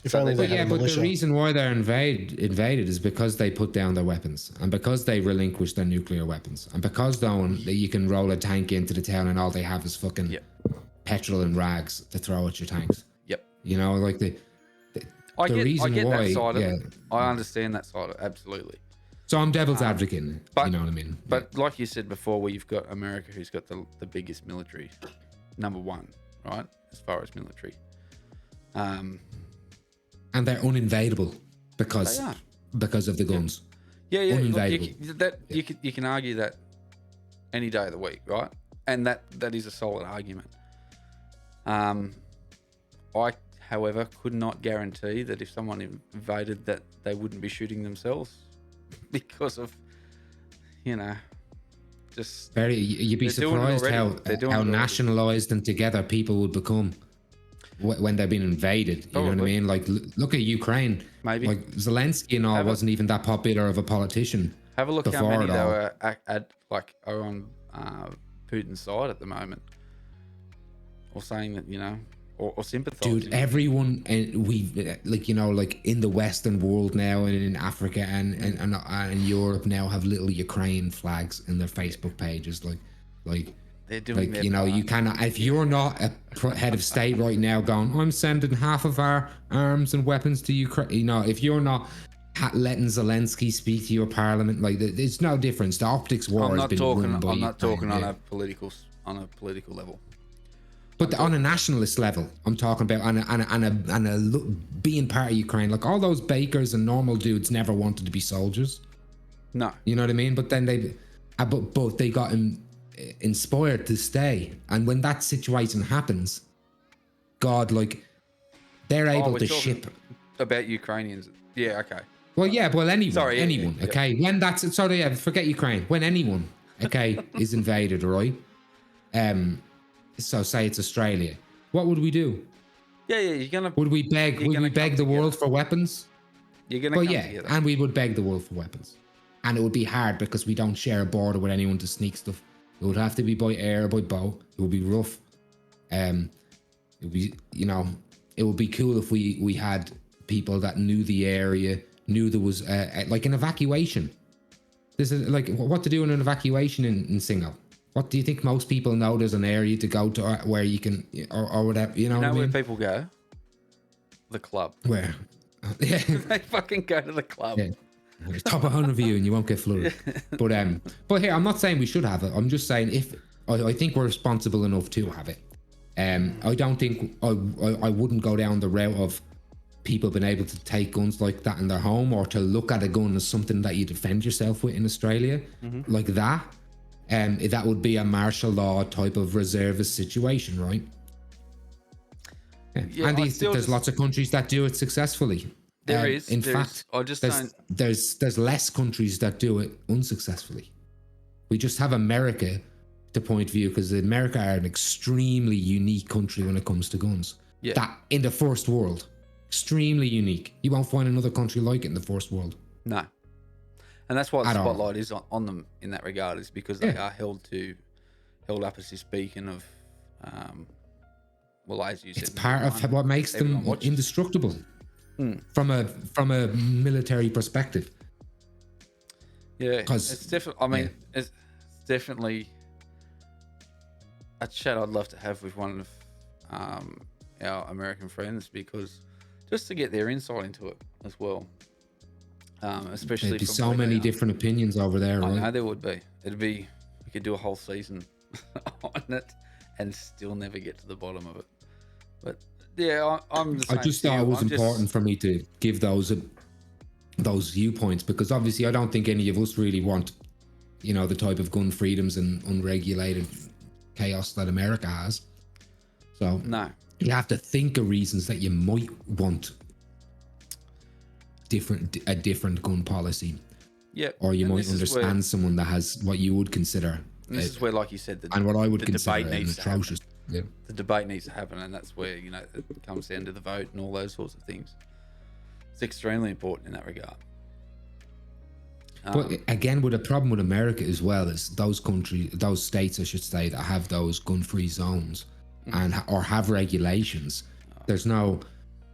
If only they But had yeah, a but militia. the reason why they're invaded is because they put down their weapons and because they relinquished their nuclear weapons and because that you can roll a tank into the town and all they have is fucking Yep. petrol and rags to throw at your tanks. Yep. You know, like I get why, that side of yeah. it. I understand that side of it, absolutely. So I'm devil's advocate, but- you know what I mean? But like you said before, where you've got America, who's got the biggest military, number one, right, as far as military. And they're uninvadable because They are. because of the guns. Yeah. Look, Uninvadable. you can argue that any day of the week, right? And that is a solid argument. I, however, could not guarantee that if someone invaded that they wouldn't be shooting themselves because of, you know, just Very, you'd be They're doing it surprised already. They're doing how it already. nationalized and together people would become when they've been invaded. You know what I Probably. mean? Like, look at Ukraine. Maybe. Like Zelensky and all wasn't even that popular of a politician. have a look how before many it they all. were are on Putin's side at the moment, or saying that, you know, or sympathizing. Dude, everyone, and we like, you know, like in the Western world now and in Africa and Europe now have little Ukraine flags in their Facebook pages. Like They're doing their you know, part. you cannot, if you're not a head of state right now going, I'm sending half of our arms and weapons to Ukraine, you know, if you're not letting Zelensky speak to your parliament, like there's no difference. The optics war I'm has not been talking. won by I'm not Ukraine, talking on yeah. a political level. But on a nationalist level, I'm talking about being part of Ukraine. Like all those bakers and normal dudes never wanted to be soldiers. No, You know what I mean? But then but they got inspired to stay. And when that situation happens, God, like they're able we're to talking ship. about Ukrainians. Yeah, okay. Well, yeah, well, anyone, Sorry, yeah, anyone, yeah. okay. When that's sorry, yeah, forget Ukraine. When anyone, okay, is invaded, right? So say it's Australia. What would we do? Yeah, you're gonna Would we beg? You're Would gonna we beg come the world together. for weapons? you're gonna Well, come yeah, together. and we would beg the world for weapons, and it would be hard because we don't share a border with anyone to sneak stuff. It would have to be by air, by boat. It would be rough. It would be, you know, it would be cool if we had people that knew the area, knew there was like an evacuation. This is like what to do in an evacuation in Single. What do you think most people know? There's an area to go to where you can or whatever. You know, You know what I where mean? people go? The club. Where? Yeah. They fucking go to the club. Yeah. There's top 100 of you and you won't get flooded. But here, I'm not saying we should have it. I'm just saying if I think we're responsible enough to have it. I don't think I wouldn't go down the route of people being able to take guns like that in their home or to look at a gun as something that you defend yourself with in Australia, like that. That would be a martial law type of reservist situation, right? Yeah, and I still there's just- lots of countries that do it successfully. There is. In there fact, is. I just there's, don't. there's less countries that do it unsuccessfully. We just have America to point of view because America are an extremely unique country when it comes to guns. Yeah. That in the first world, extremely unique. You won't find another country like it in the first world. No. And that's why the At all. spotlight is on them in that regard, is because they Yeah. are held up as this beacon well, as you said, It's part of what makes them everyone watches. indestructible from a military perspective. Yeah, 'Cause- it's definitely. I mean, it's definitely a chat I'd love to have with one of our American friends, because just to get their insight into it as well. Especially There'd be from so where many they are. different opinions over there, I know right? there would be. It'd be. We could do a whole season on it and still never get to the bottom of it. But yeah, I'm the same. I just to thought you. it was I'm important for me to give those viewpoints, because obviously I don't think any of us really want, you know, the type of gun freedoms and unregulated chaos that America has. So No. you have to think of reasons that you might want a different gun policy, Yeah. or you and might this is where- understand someone that has what you would consider And this is where, like you said, and what I would the consider debate an needs to happen. atrocious. Yeah. The debate needs to happen, and that's where, you know, it comes down to the vote and all those sorts of things. It's extremely important in that regard. But again, with a problem with America as well is those states, I should say, that have those gun-free zones or have regulations. There's no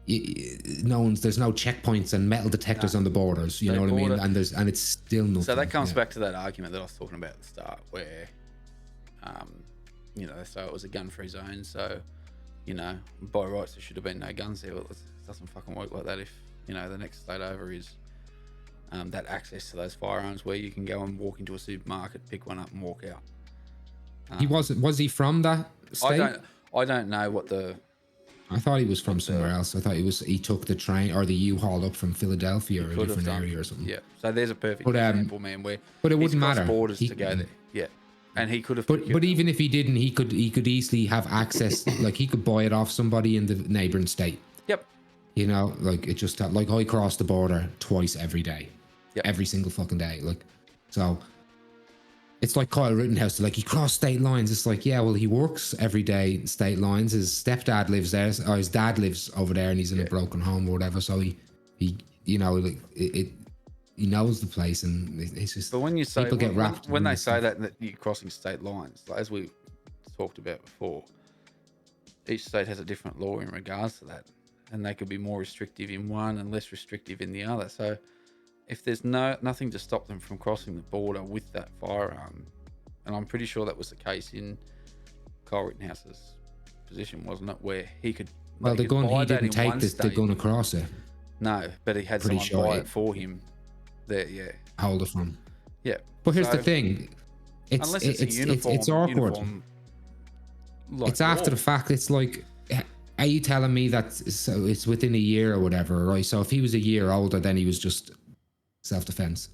checkpoints and metal detectors on the borders. You know what I mean? And it's still nothing. So that comes back to that argument that I was talking about at the start, where, you know, they say it was a gun-free zone, so, you know, by rights there should have been no guns there. Well, it doesn't fucking work like that. If, you know, the next state over is that access to those firearms, where you can go and walk into a supermarket, pick one up, and walk out. Was he from that state? I don't know what the. I thought he was from somewhere else. I thought he took the train or the U-Haul up from Philadelphia or a different area or something. Yeah. So there's a perfect But, example, man, where but it he's wouldn't crossed matter. borders to go there. Yeah. And he could have. But even if he didn't, he could easily have access. Like he could buy it off somebody in the neighboring state. Yep. You know, like it just like I cross the border twice every day. Yep. Every single fucking day. Like, so it's like Kyle Rittenhouse. Like he crossed state lines. It's like, yeah, well, he works every day in state lines. His stepdad lives there, or his dad lives over there, and he's in a broken home or whatever. So he, you know, like he knows the place, and it's just. But when you say people get wrapped when in they this say stuff. that you're crossing state lines, like as we talked about before, each state has a different law in regards to that, and they could be more restrictive in one and less restrictive in the other. So if there's nothing to stop them from crossing the border with that firearm, and I'm pretty sure that was the case in Kyle Rittenhouse's position, wasn't it, where he could. Well, the gun, he didn't take the gun across it. No, but he had Pretty someone sure buy it- it for him. There, yeah, Hold it from. yeah. But here's So, the thing. unless it's a uniform, it's awkward. uniform, like It's after law. the fact. It's like, are you telling me that so it's within a year or whatever, right? So if he was a year older, then he was just self-defense.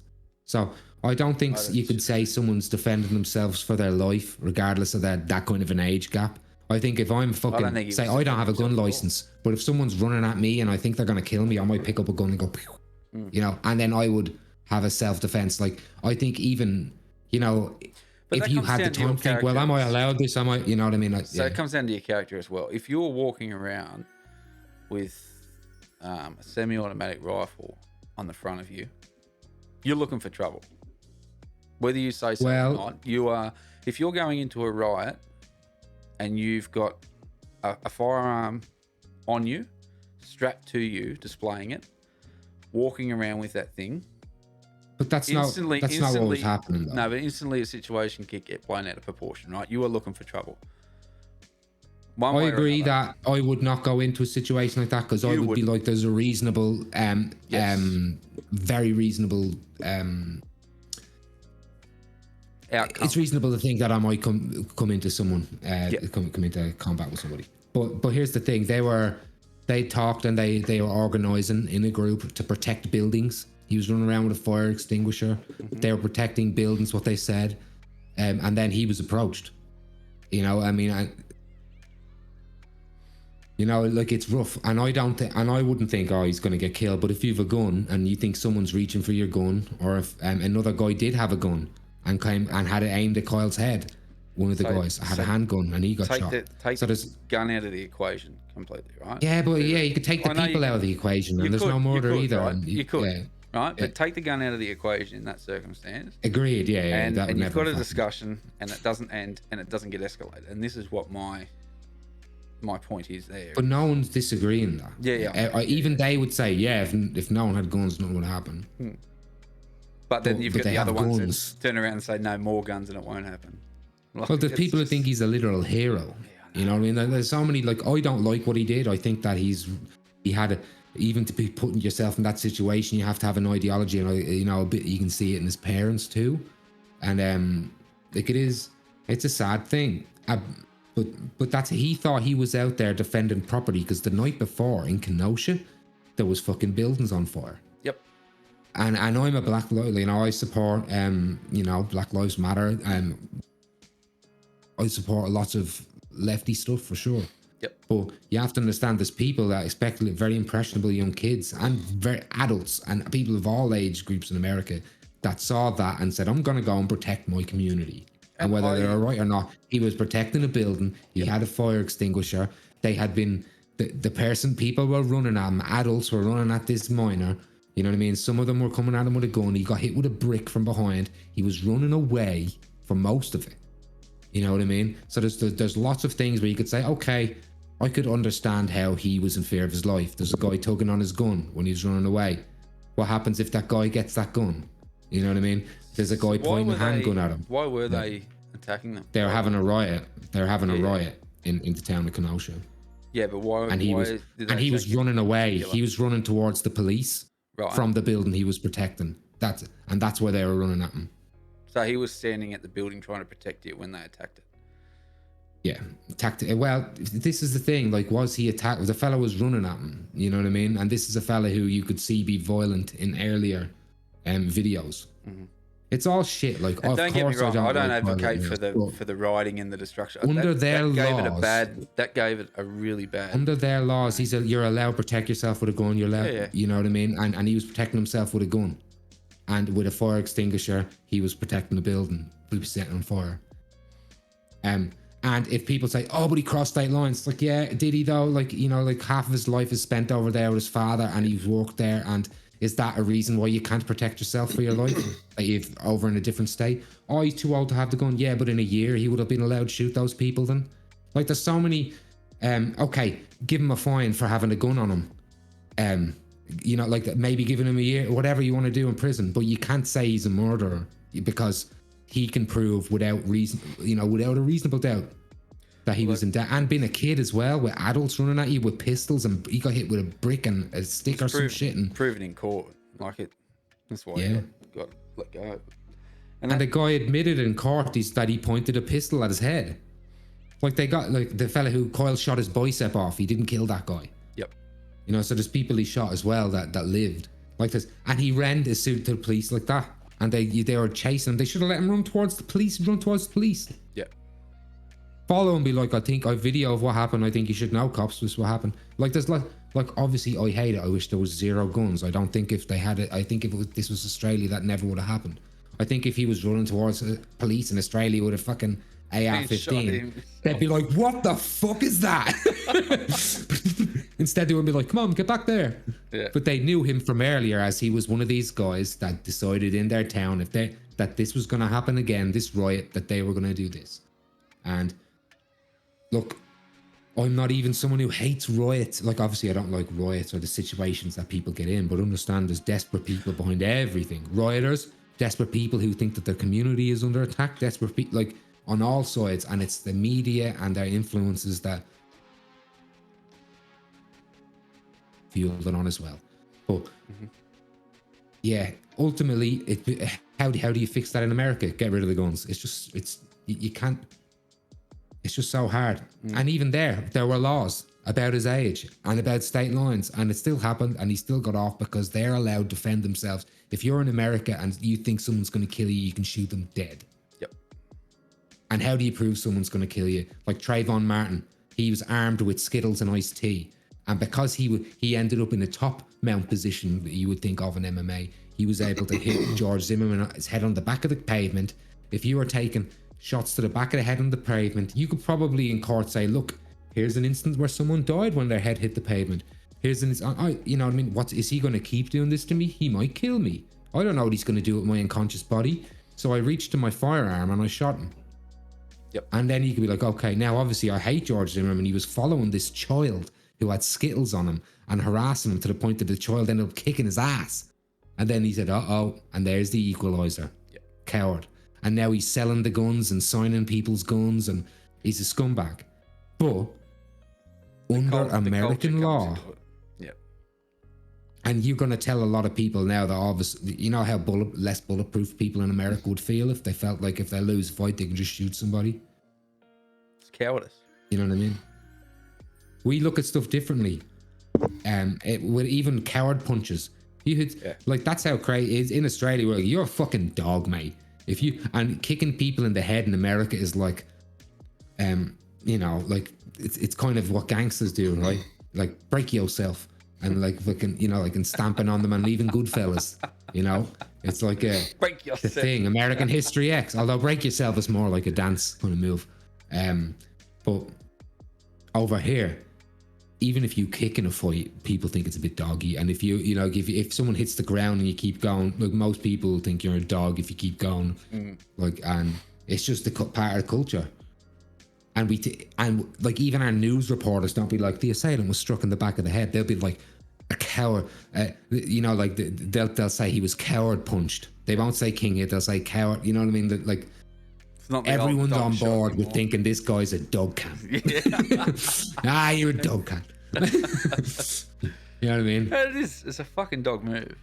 So I don't think you could say someone's defending themselves for their life, regardless of that kind of an age gap. I think if I'm fucking think he say was I don't have a gun defending himself at all. license, but if someone's running at me and I think they're gonna kill me, I might pick up a gun and go, pew, you know, and then I would have a self-defense. Like I think even, you know, But if that you comes had the down to your time to think, well, am I allowed this? Am I, you know what I mean? Like, So it comes down to your character as well. If you're walking around with a semi-automatic rifle on the front of you, you're looking for trouble. Whether you say so or not, you are. If you're going into a riot and you've got a firearm on you, strapped to you, displaying it, walking around with that thing, but that's not what was happening though. no, but instantly a situation could get blown out of proportion, right? You are looking for trouble. One I way or agree another. that I would not go into a situation like that because I would be like, there's a reasonable, very reasonable, outcome. it's reasonable to think that I might come into someone, come into combat with somebody. But here's the thing: they talked and they were organizing in a group to protect buildings. He was running around with a fire extinguisher. They were protecting buildings, what they said, and then he was approached. You know, I mean, you know, like it's rough, and I wouldn't think, oh, he's going to get killed. But if you have a gun and you think someone's reaching for your gun, or if another guy did have a gun and came and had it aimed at Kyle's head, one of the guys had a handgun and he got shot. Take the gun out of the equation completely, right? Yeah, but you could take the people out of the equation, and there's no murder either. Right? And you could, yeah. right? But take the gun out of the equation in that circumstance. Agreed. Yeah, And that would you've never got a happen. discussion, and it doesn't end, and it doesn't get escalated. And this is what my point is there. But no one's disagreeing that. Yeah. Even they would say, yeah, if no one had guns, nothing would happen. But then you've got they the other have ones guns. that turn around and say no more guns and it won't happen. Like, Well, there's it's people who just- think he's a literal hero. You know what I mean? There's so many, like, I don't like what he did. I think that he had even to be putting yourself in that situation, you have to have an ideology, and you know, a bit, you can see it in his parents too. And like it's a sad thing. But he thought he was out there defending property, because the night before in Kenosha, there was fucking buildings on fire. Yep. And I'm a black, you know, I support you know, Black Lives Matter. I support lots of lefty stuff for sure. Yep. But you have to understand, there's people that expect very impressionable young kids and very adults and people of all age groups in America that saw that and said, I'm going to go and protect my community. And whether they're right or not, he was protecting a building. He had a fire extinguisher. They had been, people were running at him. Adults were running at this minor. You know what I mean? Some of them were coming at him with a gun. He got hit with a brick from behind. He was running away for most of it. You know what I mean? So there's lots of things where you could say, okay, I could understand how he was in fear of his life. There's a guy tugging on his gun when he's running away. What happens if that guy gets that gun? You know what I mean? There's a guy pointing a handgun at him. Why were they attacking them? They were having a riot. They were having a riot in the town of Kenosha. Yeah, but why? And he was running away. He was running towards the police from the building he was protecting. That's where they were running at him. So he was standing at the building trying to protect it when they attacked it. Yeah, attacked it. Well, this is the thing. Like, was he attacked? The fella was running at him. You know what I mean? And this is a fella who you could see be violent in earlier videos. Mm-hmm. It's all shit. Like, and don't get me wrong, I don't advocate violence, for the rioting and the destruction. Under their laws, that gave it a really bad. Under their laws, you're allowed to protect yourself with a gun. You're allowed, you know what I mean? And he was protecting himself with a gun, and with a fire extinguisher, he was protecting the building. We was setting on fire. And if people say, oh, but he crossed state lines, it's like, yeah, did he though? Like, you know, like half of his life is spent over there with his father, and he's worked there. And is that a reason why you can't protect yourself for your life? Like, if over in a different state? Oh, he's too old to have the gun. Yeah, but in a year, he would have been allowed to shoot those people then. Like, there's so many, okay, give him a fine for having a gun on him. You know, like maybe giving him a year, whatever you want to do in prison, but you can't say he's a murderer, because he can prove without reason, you know, without a reasonable doubt that he was in debt, and being a kid as well, with adults running at you with pistols, and he got hit with a brick and a stick or some shit, and proven in court, like it. That's why he got let go. And the guy admitted in court that he pointed a pistol at his head. Like, they got, like, the fella who Coyle shot his bicep off, he didn't kill that guy. Yep. You know, so there's people he shot as well that lived like this, and he ran his suit to the police like that, and they were chasing him. They should have let him run towards the police. Yeah. Follow and be like, I think I video of what happened. I think you should know, cops. This is what happened. Like, there's like obviously I hate it. I wish there was zero guns. I don't think if they had it. I think if this was Australia, that never would have happened. I think if he was running towards police in Australia with a fucking AR-15, they'd be like, what the fuck is that? Instead, they would be like, come on, get back there. Yeah. But they knew him from earlier, as he was one of these guys that decided in their town that this was going to happen again, this riot, that they were going to do this. And look, I'm not even someone who hates riots. Like, obviously, I don't like riots or the situations that people get in, but understand there's desperate people behind everything. Rioters, desperate people who think that their community is under attack, desperate people, like, on all sides. And it's the media and their influences that fuel it on as well. But yeah, ultimately, how do you fix that in America? Get rid of the guns. You can't. It's just so hard. And even there were laws about his age and about state lines, and it still happened, and he still got off because they're allowed to defend themselves. If you're in America and you think someone's going to kill you, you can shoot them dead. Yep. And how do you prove someone's going to kill you? Like Trayvon Martin, he was armed with Skittles and iced tea, and because he ended up in a top mount position that you would think of in MMA, he was able to hit George Zimmerman's head on the back of the pavement. If you were taking shots to the back of the head on the pavement, you could probably in court say, look, here's an instance where someone died when their head hit the pavement. Here's an you know what I mean? What is he going to keep doing this to me? He might kill me. I don't know what he's going to do with my unconscious body. So I reached to my firearm and I shot him. Yep. And then you could be like, okay, now obviously I hate George Zimmerman. He was following this child who had Skittles on him and harassing him to the point that the child ended up kicking his ass. And then he said, uh-oh, and there's the equalizer. Yep. Coward. And now he's selling the guns and signing people's guns, and he's a scumbag. But under American law, and you're going to tell a lot of people now that obviously, you know how less bulletproof people in America would feel if they felt like if they lose a fight, they can just shoot somebody. It's cowardice. You know what I mean? We look at stuff differently. With even coward punches. Like, that's how crazy it is. In Australia, we're like, you're a fucking dog, mate. And kicking people in the head in America is like, you know, like, it's kind of what gangsters do, right? Like, break yourself. And like fucking, you know, like, and stamping on them and leaving Goodfellas, you know, it's like break yourself. The thing. American History X. Although break yourself is more like a dance kind of move. But over here, even if you kick in a fight, people think it's a bit doggy. And if you know, if someone hits the ground and you keep going, like, most people think you're a dog if you keep going. Like, and it's just a part of the culture. And like, even our news reporters don't be like, the assailant was struck in the back of the head. They'll be like, a coward, you know, like they'll say he was coward punched. They won't say king hit, they'll say coward. You know what I mean? Like, everyone's on board with thinking this guy's a dog can. Yeah. You're a dog can. You know what I mean? It's a fucking dog move.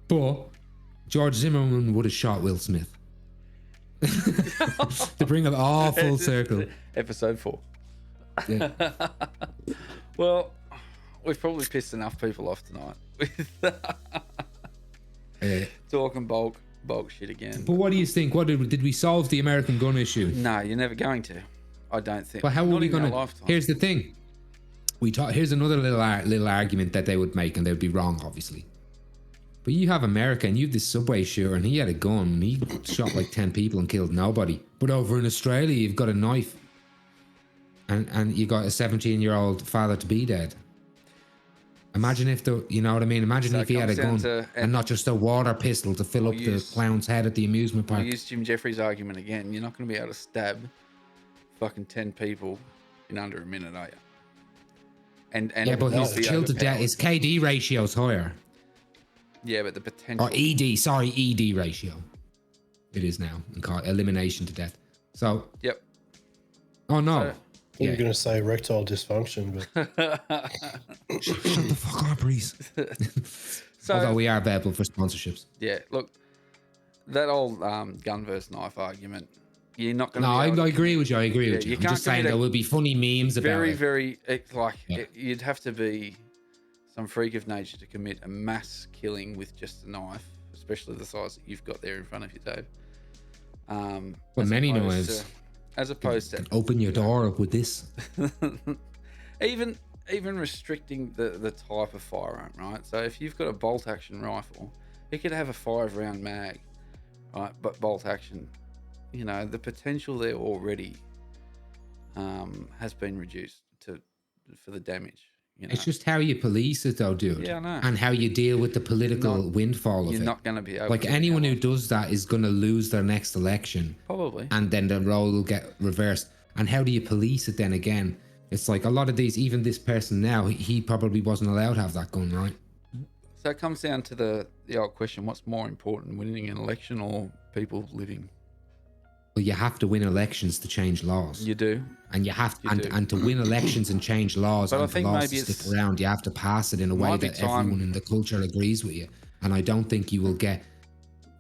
But George Zimmerman would have shot Will Smith. To bring it all full circle. Episode 4. Yeah. Well, we've probably pissed enough people off tonight with talking bulk shit again. But what do you think? What did we solve the American gun issue? No, you're never going to. I don't think. But how are we going to? Here's the thing. Here's another little argument that they would make, and they would be wrong, obviously. But you have America, and you have this subway shooter, and he had a gun, and he shot like 10 people and killed nobody. But over in Australia, you've got a knife, and you got a 17-year-old father to be dead. Imagine if you know what I mean? Imagine if he had a gun and not just a water pistol to fill up the clown's head at the amusement park. I'll use Jim Jeffries' argument again. You're not going to be able to stab fucking 10 people in under a minute, are you? And yeah, but his kill to death, his KD ratio is higher. Yeah, but the potential... Or ED ratio. It is now. Elimination to death. So... Yep. Oh, no. You were going to say erectile dysfunction, but... Shut the fuck up, Reese. Although we are available for sponsorships. Yeah, look, that old gun versus knife argument, you're not going to... No, I agree with you. I agree with you. I'm just saying there will be funny memes about it. You'd have to be some freak of nature to commit a mass killing with just a knife, especially the size that you've got there in front of you, Dave. Well, many knives. As opposed to... Open your door up with this. Even restricting the type of firearm, right? So if you've got a bolt action rifle, it could have a 5-round mag, right? But bolt action, you know, the potential there already has been reduced for the damage. You know? It's just how you police it, though, dude. Yeah, I know. And how you deal with the political windfall of it. You're not going to be able like, anyone who does that is going to lose their next election. Probably. And then the role will get reversed. And how do you police it then again? It's like a lot of these, even this person now, he probably wasn't allowed to have that gun, right? So it comes down to the old question, what's more important, winning an election or people living? Well, you have to win elections to change laws. You do. And you have to, and to win elections and change laws, but and for laws to stick around, you have to pass it in a way that everyone in the culture agrees with you. And I don't think you will get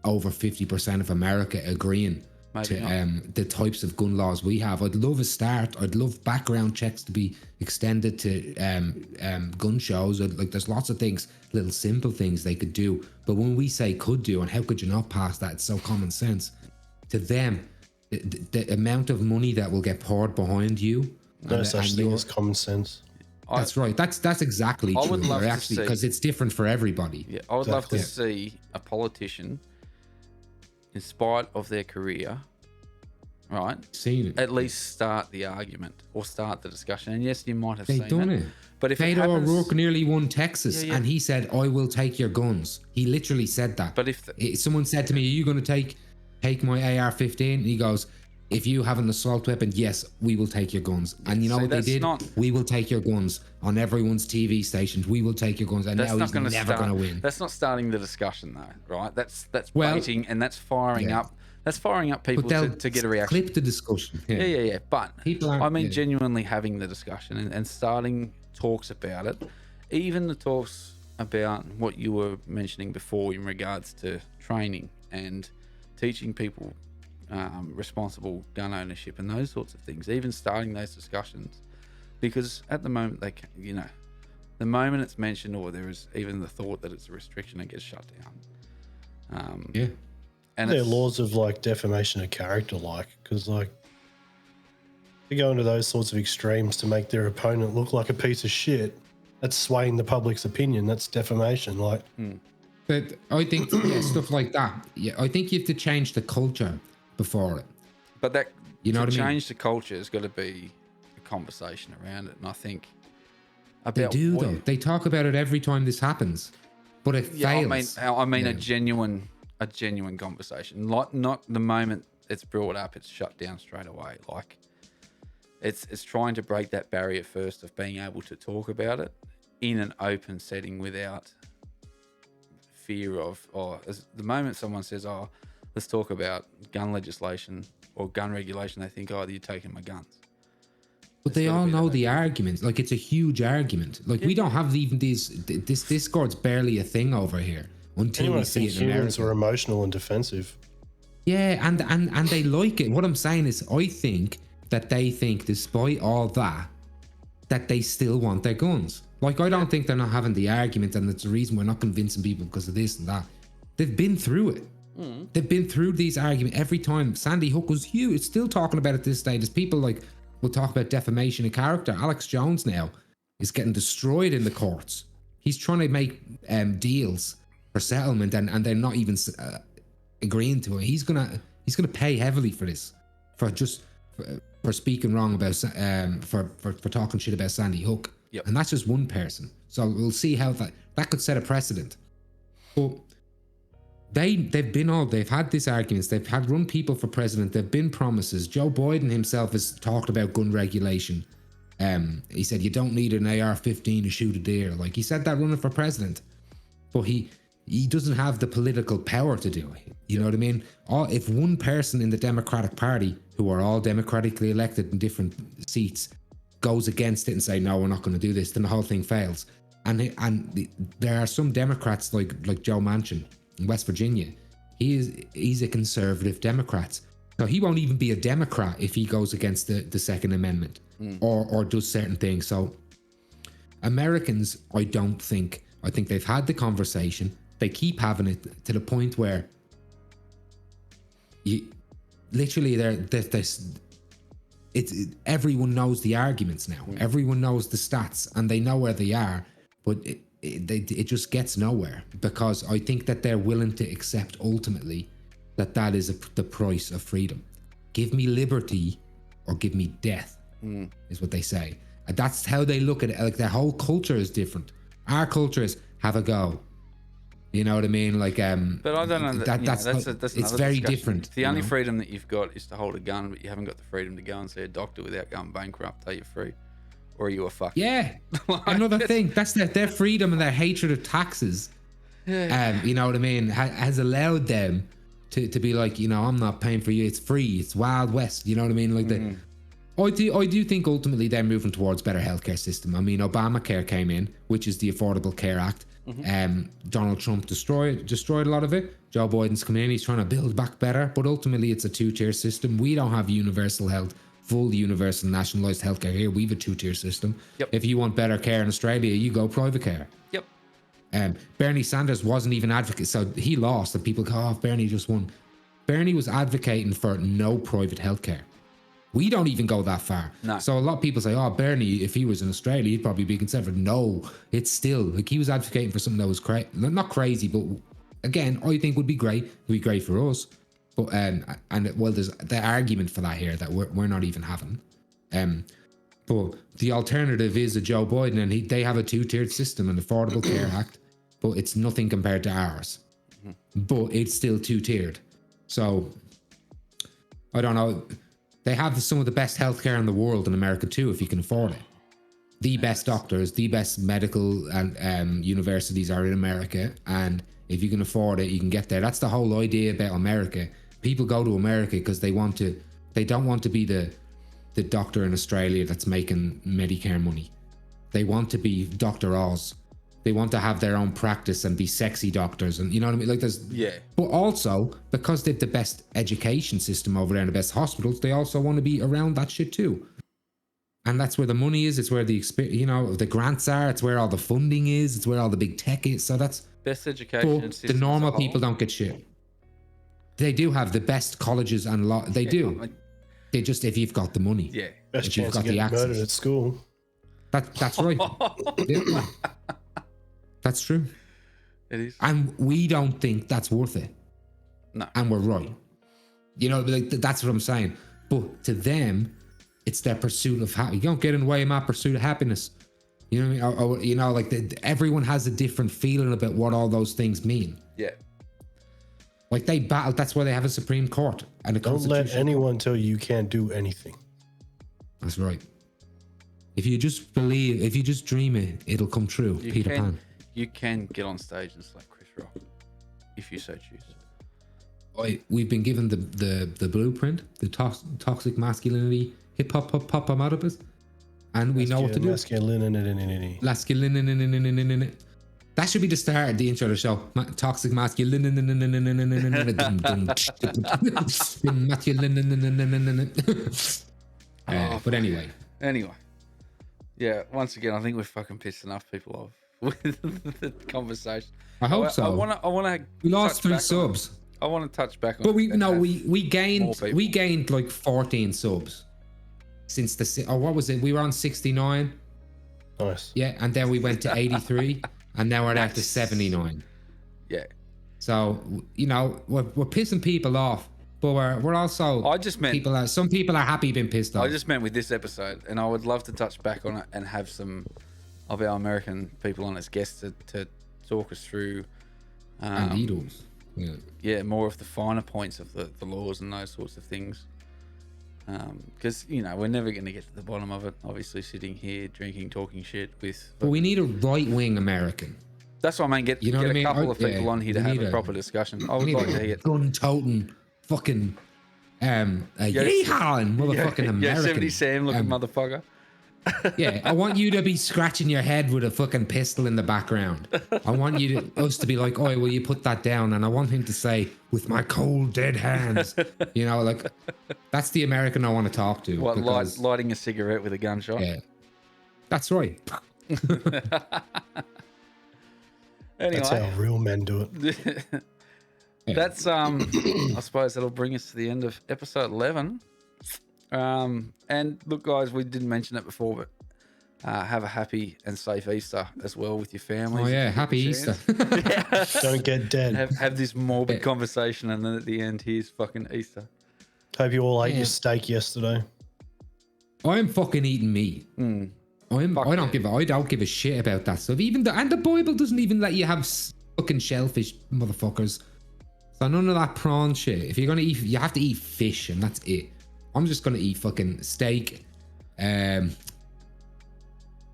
over 50% of America agreeing to the types of gun laws we have. I'd love a start. I'd love background checks to be extended to gun shows. Like, there's lots of things, little simple things they could do. But when we say could do, and how could you not pass that? It's so common sense. To them, the amount of money that will get poured behind you. No such thing as common sense. That's right. That's exactly true. Would love actually, because it's different for everybody. Yeah, I would love to see a politician, in spite of their career, right? At least start the argument or start the discussion. And yes, you might have They've done it. But if Beto O'Rourke nearly won Texas, and he said, "I will take your guns." He literally said that. But if someone said to me, "Are you going to take my AR-15?" And he goes, if you have an assault weapon, yes, we will take your guns. And you know See, what they that's did? not- We will take your guns on everyone's TV stations. We will take your guns. And That's now not he's going to never going to win. That's not starting the discussion, though, right? That's Well, baiting, and that's firing yeah. up. That's firing up people But they'll to get a reaction. clip the discussion. Yeah. But People aren't- I mean, yeah. genuinely having the discussion and starting talks about it, even the talks about what you were mentioning before in regards to training and teaching people responsible gun ownership and those sorts of things. Even starting those discussions, because at the moment the moment it's mentioned or there is even the thought that it's a restriction, it gets shut down. Yeah. And There are it's, laws of like defamation of character, because like to go into those sorts of extremes to make their opponent look like a piece of shit, that's swaying the public's opinion. That's defamation. Like, But I think stuff like that. Yeah, I think you have to change the culture before it. but that You know to what I mean? change the culture has got to be a conversation around it, and I think They about do what though. They talk about it every time this happens, but it fails. I mean Yeah. a genuine conversation. Like, not the moment it's brought up, it's shut down straight away. Like, it's trying to break that barrier first of being able to talk about it in an open setting without fear of, the moment someone says, let's talk about gun legislation or gun regulation, they think, you're taking my guns. But they gotta all be know that the argument. Like, it's a huge argument. Like, we don't have even this Discord's barely a thing over here until anyone we see thinks it in humans America. are emotional and defensive. Yeah, and they like it. What I'm saying is, I think that they think, despite all that, that they still want their guns. Like, I don't think they're not having the argument, and it's the reason we're not convincing people because of this and that. They've been through it. They've been through these arguments every time. Sandy Hook was huge. It's still talking about it this day. There's people like will talk about defamation of character. Alex Jones now is getting destroyed in the courts. He's trying to make deals for settlement, and they're not even agreeing to it. He's gonna pay heavily for this, for speaking wrong about for talking shit about Sandy Hook. Yep. And that's just one person. So we'll see how that could set a precedent. But they've had these arguments. They've had run people for president. There've been promises. Joe Biden himself has talked about gun regulation. He said you don't need an AR-15 to shoot a deer. Like, he said that running for president, but he doesn't have the political power to do it. You know what I mean? If one person in the Democratic Party, who are all democratically elected in different seats, goes against it and say, no, we're not going to do this, then the whole thing fails. And there are some Democrats like Joe Manchin in West Virginia. He's a conservative Democrat. So he won't even be a Democrat if he goes against the Second Amendment or does certain things. So Americans, I think they've had the conversation. They keep having it to the point where everyone knows the arguments now. Everyone knows the stats and they know where they are, but it just gets nowhere, because I think that they're willing to accept ultimately that is the price of freedom. Give me liberty or give me death, is what they say. And that's how they look at it. Like, their whole culture is different. Our culture is have a go. You know what I mean? Like, But I don't know. That's it's another very discussion. different. If the only freedom that you've got is to hold a gun, but you haven't got the freedom to go and see a doctor without going bankrupt, are you free? Or are you a fuck? Yeah. Another thing. That's their freedom and their hatred of taxes. You know what I mean? Has allowed them to be like, I'm not paying for you. It's free. It's Wild West. You know what I mean? Like I do think ultimately they're moving towards better healthcare system. I mean, Obamacare came in, which is the Affordable Care Act. Donald Trump destroyed a lot of it. Joe Biden's come in, he's trying to build back better, but ultimately it's a two-tier system. We don't have universal health, full universal nationalized healthcare here. We have a two-tier system. Yep. If you want better care in Australia, you go private care. Yep. Bernie Sanders wasn't even advocate, so he lost, and people go, "Oh, Bernie just won." Bernie was advocating for no private healthcare. We don't even go that far. No. So a lot of people say, "Oh, Bernie, if he was in Australia, he'd probably be conservative." No, it's still like he was advocating for something that was not crazy, but again, I think would be great. It'd be great for us. But there's the argument for that here that we're not even having. But the alternative is a Joe Biden, and they have a two-tiered system, an Affordable Care Act, but it's nothing compared to ours. But it's still two-tiered. So I don't know. They have some of the best healthcare in the world in America too, if you can afford it. The best doctors, the best medical and universities are in America, and if you can afford it, you can get there. That's the whole idea about America. People go to America because they don't want to be the doctor in Australia that's making Medicare money. They want to be Dr. Oz. They want to have their own practice and be sexy doctors, and you know what I mean. Like but also because they've the best education system over there and the best hospitals, they also want to be around that shit too. And that's where the money is. It's where the the grants are. It's where all the funding is. It's where all the big tech is. So that's best education system. The normal people don't get shit. They do have the best colleges and they do. They just, if you've got the money. Yeah. Best chance of getting murdered at school. That's right. Yeah. That's true. It is. And we don't think that's worth it. No. And we're right. You know, like that's what I'm saying. But to them, it's their pursuit of happiness. You don't get in the way of my pursuit of happiness. You know what I mean? Or everyone has a different feeling about what all those things mean. Yeah. Like they battle. That's why they have a Supreme Court and a Don't let anyone tell you can't do anything. That's right. If you just believe, if you just dream it, it'll come true. Peter Pan. You can get on stage and slap Chris Rock if you so choose. We've been given the blueprint, the toxic masculinity, hip hop popomatopus, and we know what to do. Masculinity. That should be the start of the intro of the show. Toxic masculinity. But anyway. Yeah, once again, I think we've fucking pissed enough people off with the conversation. I hope so. I want to. We lost 3 subs. I want to touch back on. But we gained like 14 subs since what was it? We were on 69. Nice. Yeah, and then we went to 83, and now we're at to 79. Yeah. So we're pissing people off, but we're also. I just meant some people are happy being pissed off. I just meant with this episode, and I would love to touch back on it and have some of our American people on as guests to talk us through. And needles. Yeah, more of the finer points of the laws and those sorts of things. Because we're never going to get to the bottom of it. Obviously, sitting here drinking, talking shit with. But we need a right-wing American. That's what I mean. Get a couple of people on here to have a proper discussion. I would like to get gun-toting, fucking yeehaw, motherfucking American. Yosemite Sam looking motherfucker. Yeah, I want you to be scratching your head with a fucking pistol in the background. I want us to be like, "Oh, will you put that down?" And I want him to say, "With my cold, dead hands." Like that's the American I want to talk to. What, lighting a cigarette with a gunshot? Yeah, that's right. Anyway, that's how real men do it. Yeah. That's I suppose that'll bring us to the end of episode 11. And look, guys, we didn't mention it before, but have a happy and safe Easter as well with your families. Oh yeah, happy Easter. Don't get dead. Have this morbid conversation, and then at the end, here's fucking Easter. Hope you all ate your steak yesterday. I'm fucking eating meat. I don't give a shit about that stuff. Even the Bible doesn't even let you have fucking shellfish, motherfuckers. So none of that prawn shit. If you're gonna eat, you have to eat fish, and that's it. I'm just gonna eat fucking steak, lamb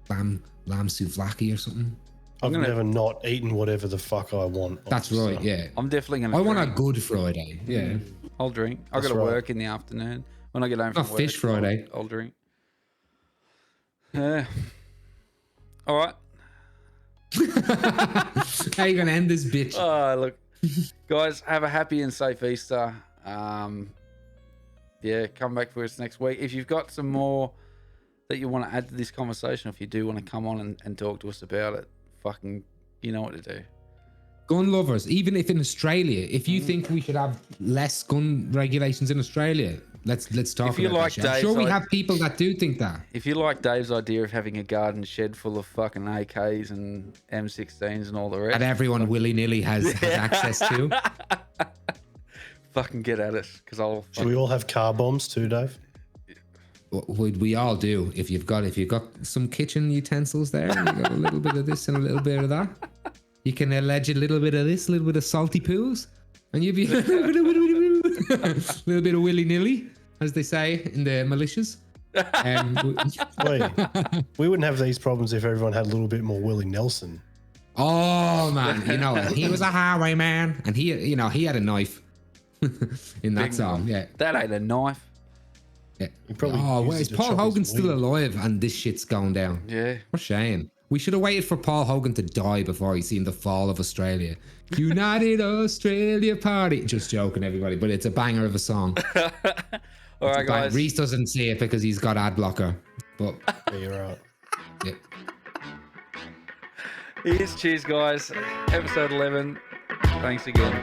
souvlaki or something. I've never not eaten whatever the fuck I want. That's right, yeah. I'm definitely gonna. I want a good Friday, yeah. I'll drink. I got to work in the afternoon. When I get home from work, fish Friday. I'll drink. Yeah. All right. How you gonna end this bitch? Look, guys, have a happy and safe Easter. Yeah, come back for us next week. If you've got some more that you want to add to this conversation, if you do want to come on and talk to us about it, fucking, you know what to do. Gun lovers, even if in Australia, if you think we should have less gun regulations in Australia, let's talk about that. I'm sure we have people that do think that. If you like Dave's idea of having a garden shed full of fucking AKs and M16s and all the rest, that everyone willy-nilly has access to. Fucking get at us, because I'll. Should we all have car bombs too, Dave? We all do. If you've got some kitchen utensils there, and you got a little bit of this and a little bit of that, you can allege a little bit of this, a little bit of salty poos, and you'll be a little bit of willy-nilly. as they say in the militias. We wouldn't have these problems if everyone had a little bit more Willie Nelson. Oh man, you know he was a highwayman, and he had a knife in that song. Yeah, that ain't a knife. Yeah. Probably is Paul Hogan still alive? And this shit's going down. Yeah. What a shame. We should have waited for Paul Hogan to die before he seen the fall of Australia. United Australia Party. Just joking, everybody, but it's a banger of a song. All right, guys. Reese doesn't see it because he's got ad blocker. But yeah, you're right. Yeah. Cheers, guys. Episode 11. Thanks again.